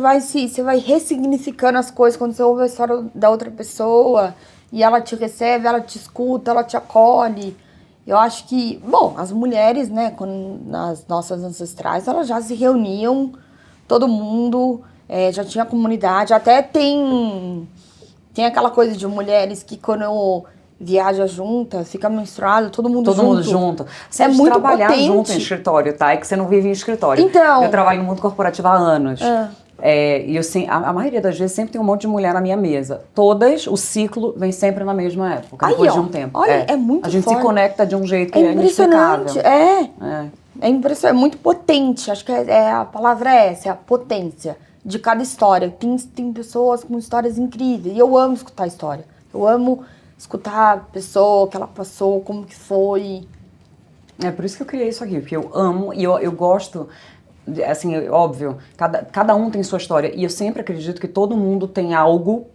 vai ressignificando as coisas quando você ouve a história da outra pessoa e ela te recebe, ela te escuta, ela te acolhe. Eu acho que, bom, as mulheres, né, nas nossas ancestrais, elas já se reuniam, todo mundo, já tinha comunidade. Até tem aquela coisa de mulheres que quando viaja junta, fica menstruada, todo mundo junto. Você é muito trabalhar potente. Junto em escritório, tá? É que você não vive em escritório. Então, eu trabalho no mundo corporativo há anos. E eu, a maioria das vezes sempre tem um monte de mulher na minha mesa. Todas, o ciclo vem sempre na mesma época, depois de um tempo. Olha, é muito forte. A gente se conecta de um jeito que é impressionante. inexplicável. É impressionante, é muito potente. Acho que a palavra é essa, é a potência de cada história. Tem pessoas com histórias incríveis. E eu amo escutar a história. Eu amo escutar a pessoa, o que ela passou, como que foi. É por isso que eu criei isso aqui, porque eu amo e eu gosto, assim, óbvio, cada um tem sua história. E eu sempre acredito que todo mundo tem algo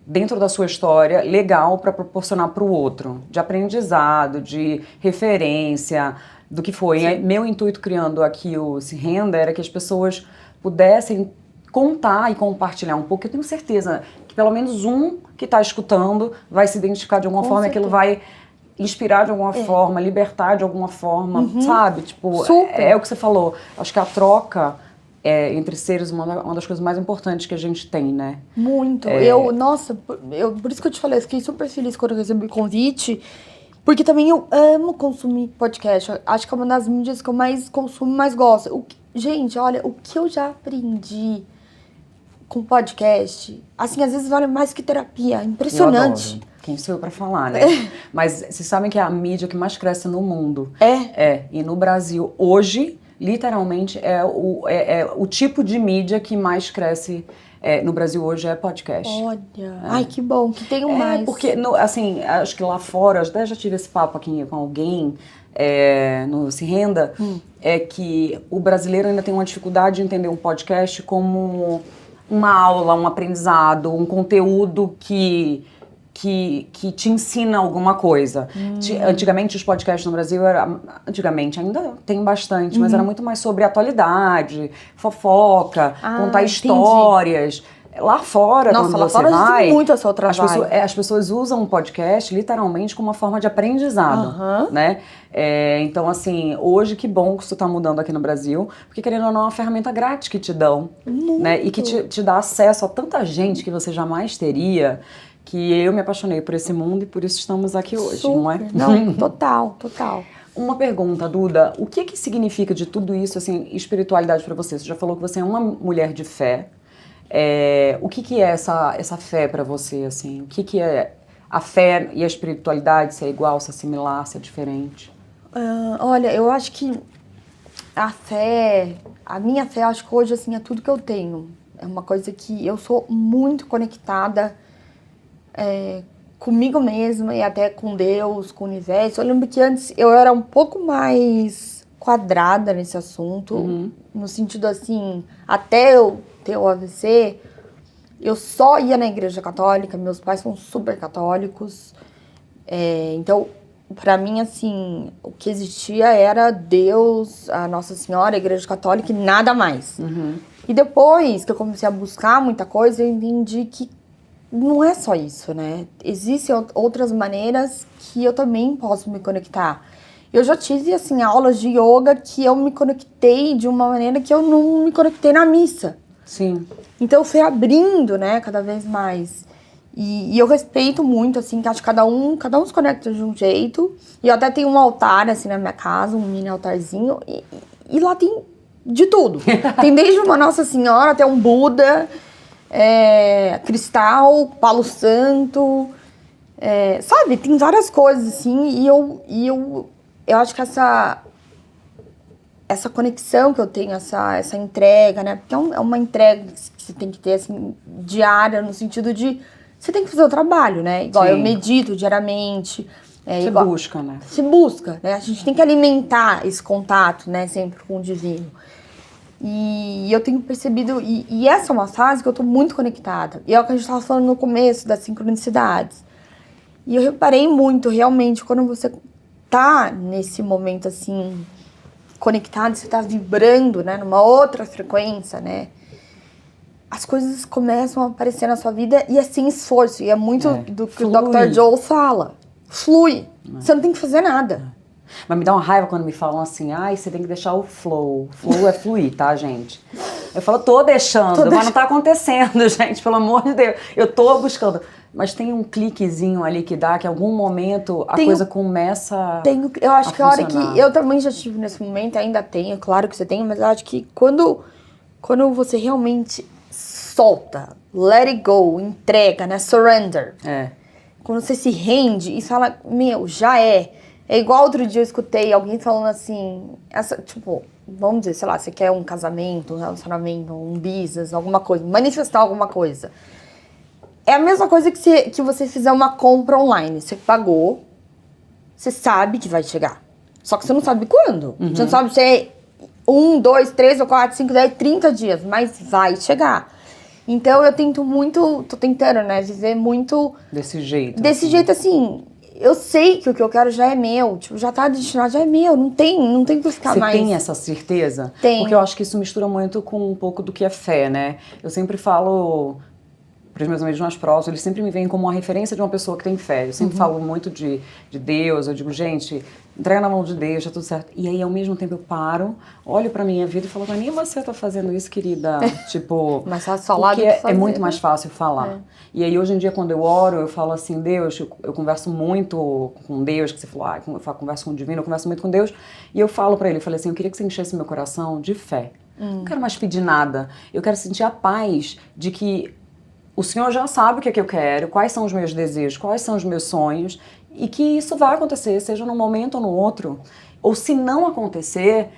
dentro da sua história legal para proporcionar para o outro, de aprendizado, de referência, do que foi. E meu intuito criando aqui o Se Renda era que as pessoas pudessem contar e compartilhar um pouco. Eu tenho certeza que pelo menos um que está escutando vai se identificar de alguma forma, aquilo vai inspirar de alguma forma, libertar de alguma forma, sabe? Tipo, é o que você falou. Acho que a troca entre seres uma das coisas mais importantes que a gente tem, né? Muito. Por isso que eu te falei, eu fiquei super feliz quando eu recebi o convite, porque também eu amo consumir podcast. Acho que é uma das mídias que eu mais consumo e mais gosto. Gente, olha, o que eu já aprendi com podcast, assim, às vezes vale mais que terapia. Impressionante. Eu adoro. Quem sou eu pra falar, né? Mas vocês sabem que é a mídia que mais cresce no mundo. E no Brasil, hoje, literalmente, é o tipo de mídia que mais cresce no Brasil hoje é podcast. Olha, ai, que bom, que tenham mais. Porque, assim, acho que lá fora, até já tive esse papo aqui com alguém, no Se Renda, é que o brasileiro ainda tem uma dificuldade de entender um podcast como uma aula, um aprendizado, um conteúdo que te ensina alguma coisa. Antigamente os podcasts no Brasil antigamente ainda tem bastante, mas era muito mais sobre atualidade, fofoca, contar histórias. lá fora, Nossa, quando lá você fora vai, tem muito essa outra vibe. as pessoas usam o podcast literalmente como uma forma de aprendizado, né? Então, assim, hoje que bom que isso está mudando aqui no Brasil, porque querendo ou não é uma ferramenta grátis que te dão, né? E que te dá acesso a tanta gente que você jamais teria, que eu me apaixonei por esse mundo e por isso estamos aqui hoje, não é? Não, total, total. Uma pergunta, Duda, o que significa de tudo isso, assim, espiritualidade para você? Você já falou que você é uma mulher de fé. O que é essa fé para você, assim? O que é a fé e a espiritualidade? Se é igual, se é similar, se é diferente? Olha, eu acho que a minha fé, acho que hoje, assim, é tudo que eu tenho. É uma coisa que eu sou muito conectada comigo mesma e até com Deus, com o universo. Eu lembro que antes eu era um pouco mais quadrada nesse assunto, no sentido assim, até eu ter o AVC, eu só ia na igreja católica, meus pais são super católicos, então, pra mim, assim, o que existia era Deus, a Nossa Senhora, a igreja católica e nada mais. E depois que eu comecei a buscar muita coisa, eu entendi que não é só isso, né? Existem outras maneiras que eu também posso me conectar. Eu já tive, assim, aulas de yoga que eu me conectei de uma maneira que eu não me conectei na missa. Sim. Então eu fui abrindo, né, cada vez mais. E eu respeito muito, assim, que acho que cada um se conecta de um jeito. E eu até tenho um altar, assim, na minha casa, um mini altarzinho. E lá tem de tudo. Tem desde uma Nossa Senhora até um Buda, cristal, Palo Santo, sabe? Tem várias coisas, assim, e eu acho que essa conexão que eu tenho, essa entrega, né? Porque é uma entrega que você tem que ter, assim, diária, no sentido de você tem que fazer o trabalho, né? Igual eu medito diariamente. Você busca, né? Se busca, né? A gente tem que alimentar esse contato, né? Sempre com o divino. E eu tenho percebido, e essa é uma fase que eu tô muito conectada. E é o que a gente tava falando no começo, das sincronicidades. E eu reparei muito, realmente, quando você tá nesse momento, assim, conectado, você tá vibrando, né, numa outra frequência, né, as coisas começam a aparecer na sua vida e é sem esforço. E é muito do que o Dr. Joel fala. Flui. Você não tem que fazer nada. Mas me dá uma raiva quando me falam assim, você tem que deixar o flow. Flow é fluir, tá, gente? Eu falo, tô deixando, mas não tá acontecendo, gente, pelo amor de Deus. Eu tô buscando. Mas tem um cliquezinho ali que dá, que em algum momento a coisa começa eu acho que a hora funcionar. que eu também já tive nesse momento, ainda tenho, claro que você tem, mas eu acho que quando você realmente solta, let it go, entrega, né, surrender. Quando você se rende e fala, já é. É igual outro dia eu escutei alguém falando assim, tipo, vamos dizer, sei lá, você quer um casamento, um relacionamento, um business, alguma coisa, manifestar alguma coisa. É a mesma coisa que você fizer uma compra online. Você pagou, você sabe que vai chegar. Só que você não sabe quando. Você não sabe se é 1, 2, 3 ou 4, 5, 10, 30 dias, mas vai chegar. Então eu tô tentando, né, viver muito... Desse jeito. Desse jeito, assim, eu sei que o que eu quero já é meu, tipo, já tá destinado, já é meu, não tem que ficar mais... Você tem essa certeza? Tem. Porque eu acho que isso mistura muito com um pouco do que é fé, né? Eu sempre falo para os meus amigos mais próximos, eles sempre me veem como uma referência de uma pessoa que tem fé. Eu sempre falo muito de Deus, eu digo, gente, entrega na mão de Deus, tá tudo certo. E aí, ao mesmo tempo, eu paro, olho pra minha vida e falo, mas nem você tá fazendo isso, querida. Tipo, mas fácil falar do que fazer, é muito mais fácil falar. E aí, hoje em dia, quando eu oro, eu falo assim, Deus, eu converso muito com Deus, que você falou, eu converso com o divino, eu converso muito com Deus. E eu falo pra ele, eu falei assim, eu queria que você enchesse meu coração de fé. Não quero mais pedir nada. Eu quero sentir a paz de que o Senhor já sabe o que é que eu quero, quais são os meus desejos, quais são os meus sonhos, e que isso vai acontecer, seja num momento ou no outro. Ou se não acontecer,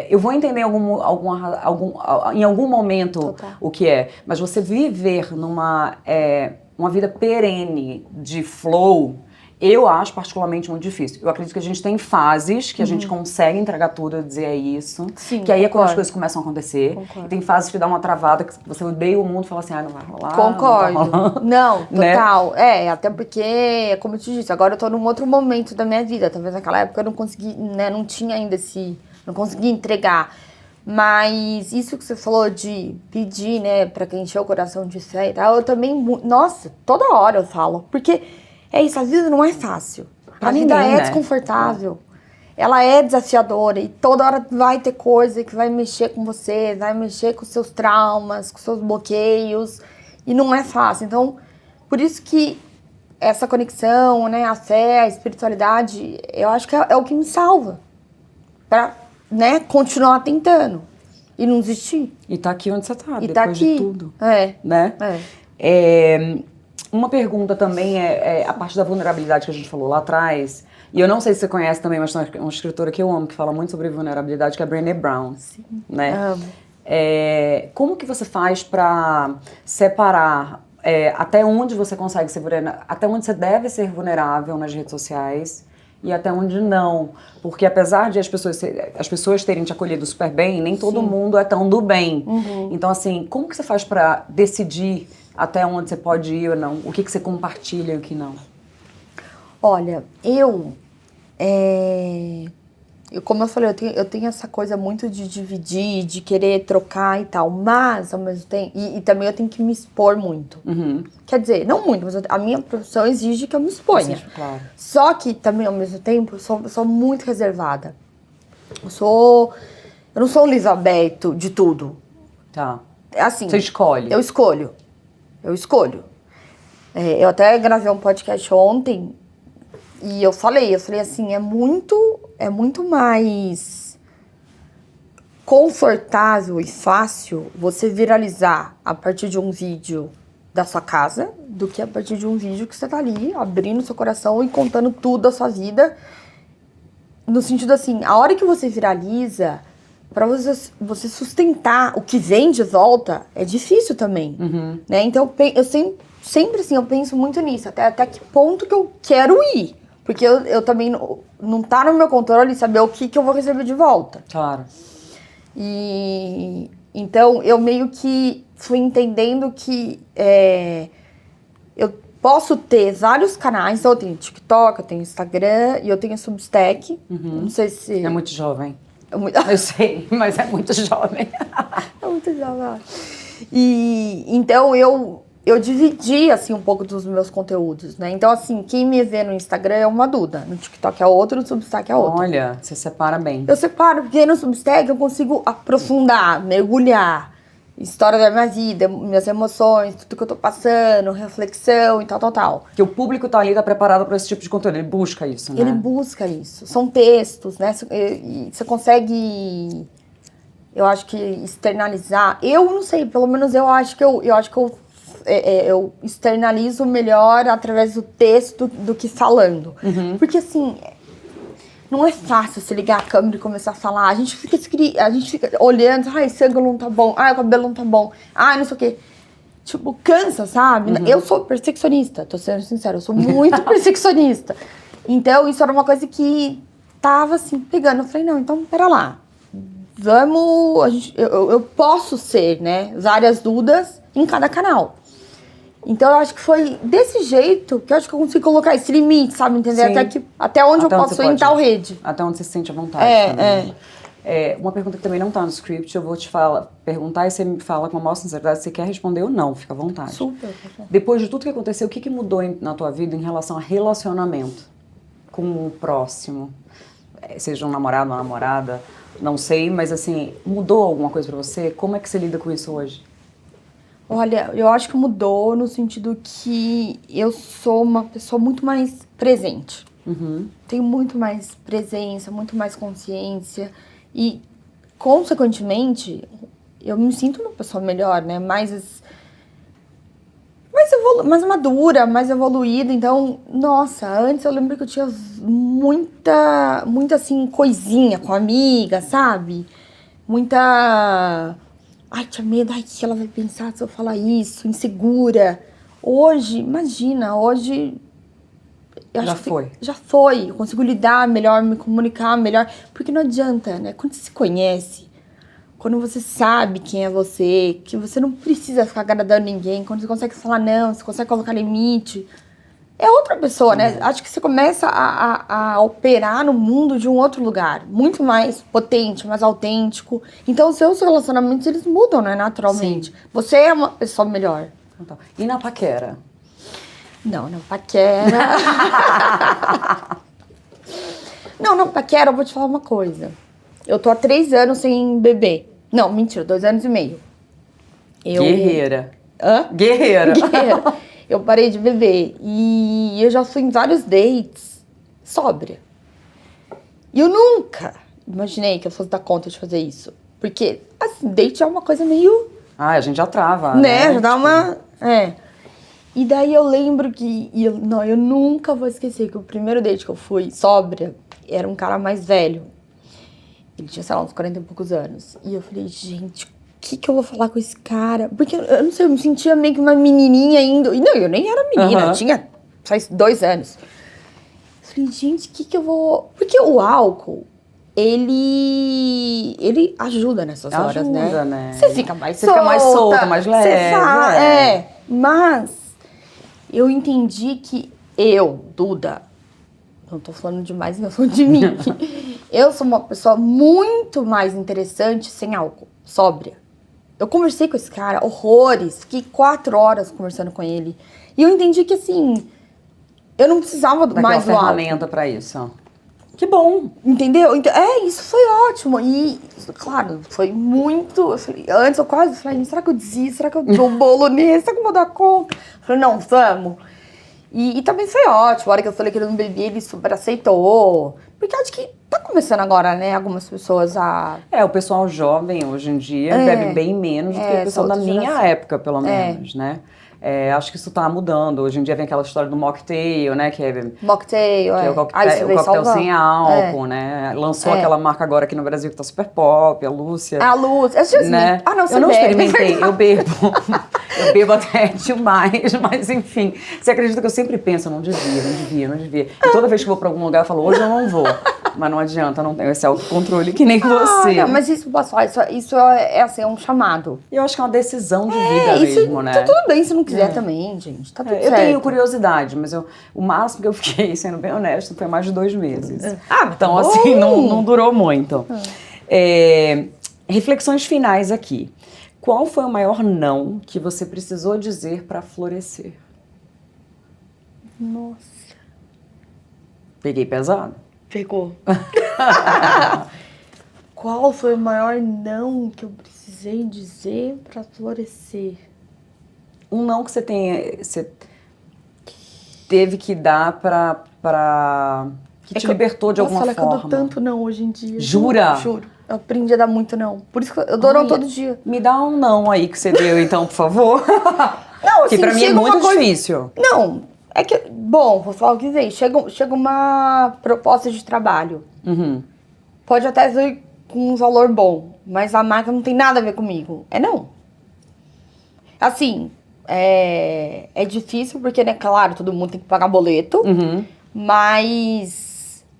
eu vou entender em algum momento o que é. Mas você viver uma vida perene de flow, eu acho particularmente muito difícil. Eu acredito que a gente tem fases que a gente consegue entregar tudo e dizer é isso. Sim, que aí é quando as coisas começam a acontecer. E tem fases que dá uma travada, que você odeia o mundo e fala assim, não vai rolar. Concordo. Não, total. Né? Até porque, como eu te disse, agora eu tô num outro momento da minha vida. Talvez naquela época eu não consegui, né, não tinha ainda não consegui entregar. Mas isso que você falou de pedir, né, pra quem encher o coração de fé e tal, eu também, nossa, toda hora eu falo. Porque é isso, a vida não é fácil. Pra a vida ninguém, é né? desconfortável. Ela é desafiadora e toda hora vai ter coisa que vai mexer com você, vai mexer com seus traumas, com seus bloqueios. E não é fácil. Então, por isso que essa conexão, né, a fé, a espiritualidade, eu acho que é o que me salva. Pra, né, continuar tentando e não desistir. E tá aqui onde você tá, E depois tá aqui. de tudo. É. Né? É. Uma pergunta também é a parte da vulnerabilidade que a gente falou lá atrás. E eu não sei se você conhece também, mas tem uma escritora que eu amo, que fala muito sobre vulnerabilidade, que é a Brené Brown. Sim, né? amo. Como que você faz para separar até onde você consegue ser vulnerável, até onde você deve ser vulnerável nas redes sociais e até onde não? Porque apesar de as pessoas terem te acolhido super bem, nem todo mundo é tão do bem. Então, assim, como que você faz para decidir até onde você pode ir ou não? O que você compartilha e o que não? Olha, como eu falei, eu tenho essa coisa muito de dividir, de querer trocar e tal, mas ao mesmo tempo, e também eu tenho que me expor muito. Quer dizer, não muito, mas a minha profissão exige que eu me exponha. Claro. Só que também ao mesmo tempo eu sou muito reservada. Eu não sou um livro aberto de tudo. Tá. Assim, Você escolhe. Eu escolho. Eu até gravei um podcast ontem e eu falei assim, é muito mais confortável e fácil você viralizar a partir de um vídeo da sua casa do que a partir de um vídeo que você tá ali abrindo seu coração e contando tudo da sua vida. No sentido assim, a hora que você viraliza, pra você sustentar o que vem de volta, é difícil também, né? Então eu sempre assim, eu penso muito nisso, até que ponto que eu quero ir. Porque eu também não tá no meu controle saber o que eu vou receber de volta. Claro. E então eu meio que fui entendendo que eu posso ter vários canais. Então eu tenho TikTok, eu tenho Instagram e eu tenho Substack. Não sei se... É muito jovem. Eu sei, mas é muito jovem. É muito jovem. E então eu dividi, assim, um pouco dos meus conteúdos, né? Então, assim, quem me vê no Instagram é uma Duda, no TikTok é outra, no Substack é outra. Olha, você separa bem. Eu separo, porque no Substack eu consigo aprofundar, mergulhar. História da minha vida, minhas emoções, tudo que eu tô passando, reflexão e tal. Porque o público tá ali, tá preparado para esse tipo de conteúdo, ele busca isso, né? Ele busca isso. São textos, né? Você consegue, eu acho que externalizar. Eu não sei, pelo menos eu acho que eu externalizo melhor através do texto do que falando. Porque assim, não é fácil você ligar a câmera e começar a falar. A gente fica olhando, esse ângulo não tá bom, o cabelo não tá bom, não sei o quê. Tipo, cansa, sabe? Eu sou perfeccionista, tô sendo sincera, eu sou muito perfeccionista. Então, isso era uma coisa que tava assim, pegando. Eu falei, não, então, pera lá. Eu posso ser, né, várias Dudas em cada canal. Então, eu acho que foi desse jeito que eu acho que eu consigo colocar esse limite, sabe? Entender? Até onde eu posso ir em tal rede. Até onde você se sente à vontade. Uma pergunta que também não tá no script, eu vou te perguntar e você me fala com a maior sinceridade se você quer responder ou não, fica à vontade. Super. Depois de tudo que aconteceu, o que mudou na tua vida em relação a relacionamento com o próximo? Seja um namorado, uma namorada, não sei, mas assim, mudou alguma coisa pra você? Como é que você lida com isso hoje? Olha, eu acho que mudou no sentido que eu sou uma pessoa muito mais presente. Tenho muito mais presença, muito mais consciência e, consequentemente, eu me sinto uma pessoa melhor, né? Mais madura, mais evoluída. Então, nossa, antes eu lembro que eu tinha muita assim, coisinha com amiga, sabe? Muita... tinha medo, que ela vai pensar se eu falar isso, insegura. Hoje, imagina, já foi. Eu consigo lidar melhor, me comunicar melhor. Porque não adianta, né? Quando você se conhece, quando você sabe quem é você, que você não precisa ficar agradando ninguém, quando você consegue falar não, você consegue colocar limite, é outra pessoa, né? Acho que você começa a operar no mundo de um outro lugar, muito mais potente, mais autêntico. Então, os seus relacionamentos, eles mudam, né, naturalmente. Sim. Você é uma pessoa melhor. Então, e na paquera? Não, na paquera... Não, paquera, eu vou te falar uma coisa. Eu tô há 3 anos sem beber. Não, mentira, 2 anos e meio. Guerreira. Hã? Guerreira. Eu parei de beber. E eu já fui em vários dates sóbria. E eu nunca imaginei que eu fosse dar conta de fazer isso. Porque, assim, date é uma coisa meio... A gente já trava, né? Já dá uma... E daí eu lembro que... eu nunca vou esquecer que o primeiro date que eu fui sóbria era um cara mais velho. Ele tinha, sei lá, uns 40 e poucos anos. E eu falei, gente, o que eu vou falar com esse cara? Porque, eu não sei, eu me sentia meio que uma menininha indo... E não, eu nem era menina, eu tinha só 2 anos. Eu falei, gente, o que eu vou... Porque o álcool, ele ajuda nessas horas, né? Você fica mais solta. Você fica mais solta, mais leve. Mas eu entendi que eu, Duda... Não tô falando demais, não, falando de mim. Eu sou uma pessoa muito mais interessante sem álcool, sóbria. Eu conversei com esse cara, horrores. Fiquei 4 horas conversando com ele. E eu entendi que, assim, eu não precisava mais do álcool. Ferramenta pra isso. Que bom. Entendeu? Isso foi ótimo. E, claro, foi muito... Antes eu quase falei, será que eu desisto? Será que eu dou um bolo nesse? Será que eu vou dar conta? Eu falei, não, vamos. E também foi ótimo, a hora que eu falei que ele não bebia, ele super aceitou. Porque acho que tá começando agora, né, algumas pessoas a... O pessoal jovem, hoje em dia, bebe bem menos do que a pessoa da minha época, pelo menos, né? Acho que isso tá mudando. Hoje em dia vem aquela história do mocktail, né? Que é o coquetel sem álcool, né? Lançou aquela marca agora aqui no Brasil que tá super pop, a Lúcia. A Lúcia, né? Não, eu não experimentei, eu bebo. Eu bebo até demais, mas enfim. Você acredita que eu sempre penso, não devia. E toda vez que eu vou pra algum lugar, eu falo, hoje eu não vou. Mas não adianta, eu não tenho esse autocontrole que nem você. Não, mas isso, pessoal, isso é um chamado. E eu acho que é uma decisão de vida mesmo, né? Tá tudo bem se não quiser também, gente. Tá tudo certo. Eu tenho curiosidade, mas o máximo que eu fiquei, sendo bem honesto, foi mais de 2 meses. Então, assim, não durou muito. Reflexões finais aqui. Qual foi o maior não que você precisou dizer pra florescer? Nossa. Peguei pesado? Pegou. Qual foi o maior não que eu precisei dizer pra florescer? Um não que você teve que dar que te libertou de alguma forma. Nossa, que eu dou tanto não hoje em dia. Jura? Juro. Eu aprendi a dar muito não. Por isso que eu dou não todo dia. Me dá um não aí que você deu, então, por favor. Não, assim, que pra mim é muito difícil. Não, é que... Bom, vou falar o que dizer. Chega uma proposta de trabalho. Pode até ser com um valor bom, mas a marca não tem nada a ver comigo. Não. Assim, é difícil porque, né, claro, todo mundo tem que pagar boleto. Mas...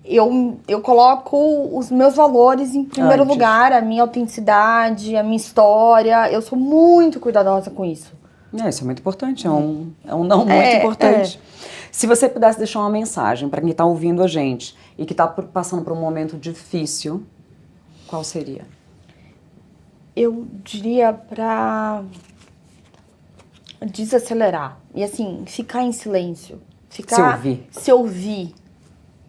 Eu coloco os meus valores em primeiro lugar, a minha autenticidade, a minha história. Eu sou muito cuidadosa com isso. Isso é muito importante, é um não muito importante. Se você pudesse deixar uma mensagem para quem está ouvindo a gente e que está passando por um momento difícil, qual seria? Eu diria para desacelerar e, assim, ficar em silêncio. Se ouvir.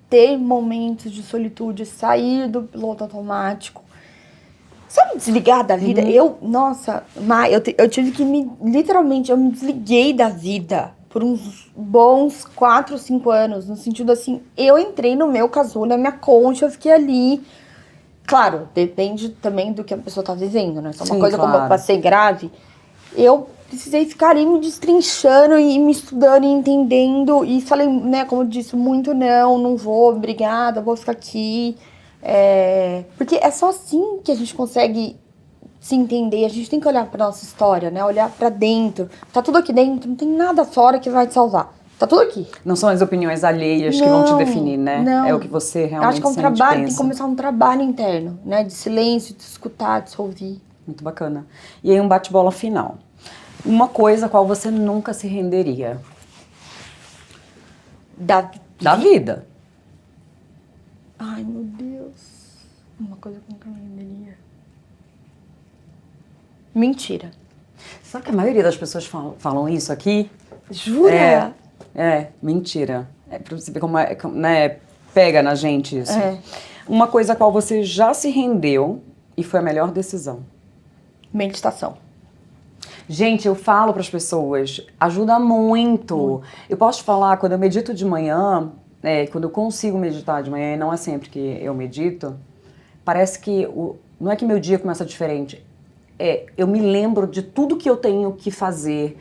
Ter momentos de solitude, sair do piloto automático. Sabe, desligar da vida? Eu tive que literalmente, eu me desliguei da vida por uns bons 4, 5 anos. No sentido assim, eu entrei no meu casulo, na minha concha, eu fiquei ali. Claro, depende também do que a pessoa tá vivendo, né? Se é uma coisa como eu passei grave, eu precisei ficar ali me destrinchando e me estudando e entendendo. E falei, né, como eu disse, muito não vou, obrigada, vou ficar aqui. Porque é só assim que a gente consegue se entender. A gente tem que olhar pra nossa história, né? Olhar pra dentro. Tá tudo aqui dentro, não tem nada fora que vai te salvar. Tá tudo aqui. Não são as opiniões alheias que vão te definir, né? Não. É o que você realmente acho que é um trabalho, tem que começar um trabalho interno, né? De silêncio, de escutar, de se ouvir. Muito bacana. E aí um bate-bola final. Uma coisa a qual você nunca se renderia. Da vida. Ai, meu Deus. Uma coisa que eu nunca renderia. Mentira. Sabe que a maioria das pessoas falam isso aqui? Jura? Mentira. É pra você ver como né, pega na gente isso. É. Uma coisa a qual você já se rendeu e foi a melhor decisão. Meditação. Gente, eu falo para as pessoas, ajuda muito. Eu posso te falar, quando eu medito de manhã, quando eu consigo meditar de manhã, e não é sempre que eu medito, parece que, não é que meu dia começa diferente, eu me lembro de tudo que eu tenho que fazer,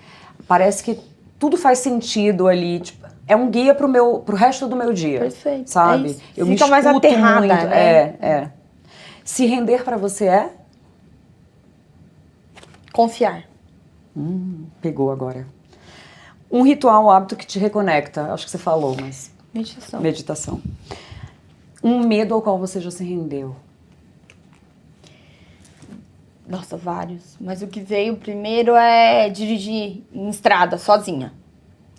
parece que tudo faz sentido ali, tipo, é um guia pro resto do meu dia. Perfeito. Sabe? É isso. Eu Fica me mais escuto aterrada, muito. né? Se render para você é? Confiar. Pegou agora. Um ritual, um hábito que te reconecta. Acho que você falou, mas... Meditação. Meditação. Um medo ao qual você já se rendeu. Nossa, vários. Mas o que veio primeiro é dirigir em estrada, sozinha.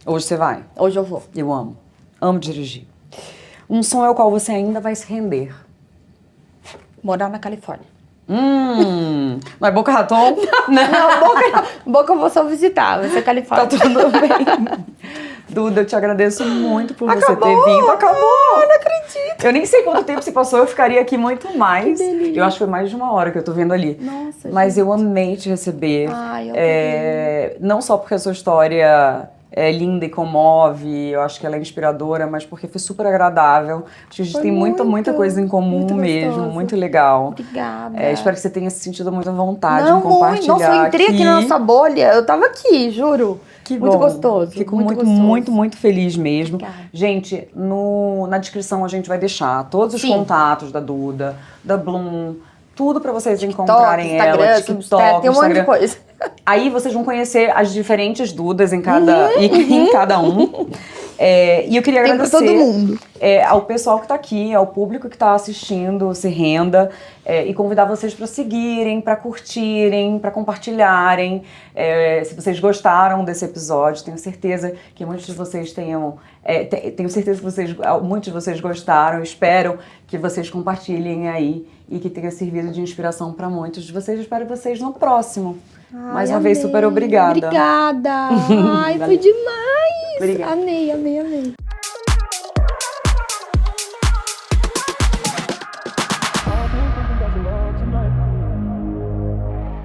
Hoje você vai? Hoje eu vou. Eu amo. Amo dirigir. Um sonho ao qual você ainda vai se render. Morar na Califórnia. Não é Boca Raton? Não, Boca eu vou só visitar, vai ser Califórnia. Tá tudo bem. Duda, eu te agradeço muito por você ter Acabou! vindo. Acabou! Não acredito. Eu nem sei quanto tempo se passou, eu ficaria aqui muito mais. Que delícia. Eu acho que foi mais de 1 hora que eu tô vendo ali. Nossa, Mas gente. eu amei te receber. Ai, eu não só porque a sua história é linda e comove, eu acho que ela é inspiradora, mas porque foi super agradável. Acho que a gente Foi tem muita coisa em comum muito mesmo, gostoso. muito legal. Obrigada. Espero que você tenha se sentido muito à vontade Não, em compartilhar. Nossa, eu entrei aqui na nossa bolha, eu tava aqui, juro. Que muito bom. gostoso. Fico muito muito, gostoso. muito feliz mesmo. Obrigada. Gente, na descrição a gente vai deixar todos os Sim. contatos da Duda, da Bloom, tudo pra vocês encontrarem Instagram, ela, TikTok, tem um monte de Instagram. coisa. Aí vocês vão conhecer as diferentes Dudas em cada um. E eu queria Tem agradecer pra todo mundo. ao pessoal que tá aqui, ao público que tá assistindo, se renda, e convidar vocês para seguirem, para curtirem, para compartilharem. Se vocês gostaram desse episódio, tenho certeza que muitos de vocês tenho certeza que muitos de vocês gostaram. Espero que vocês compartilhem aí e que tenha servido de inspiração para muitos de vocês. Espero vocês no próximo. Mais uma vez, super obrigada. Obrigada. Ai, foi demais. Obrigada. Amei.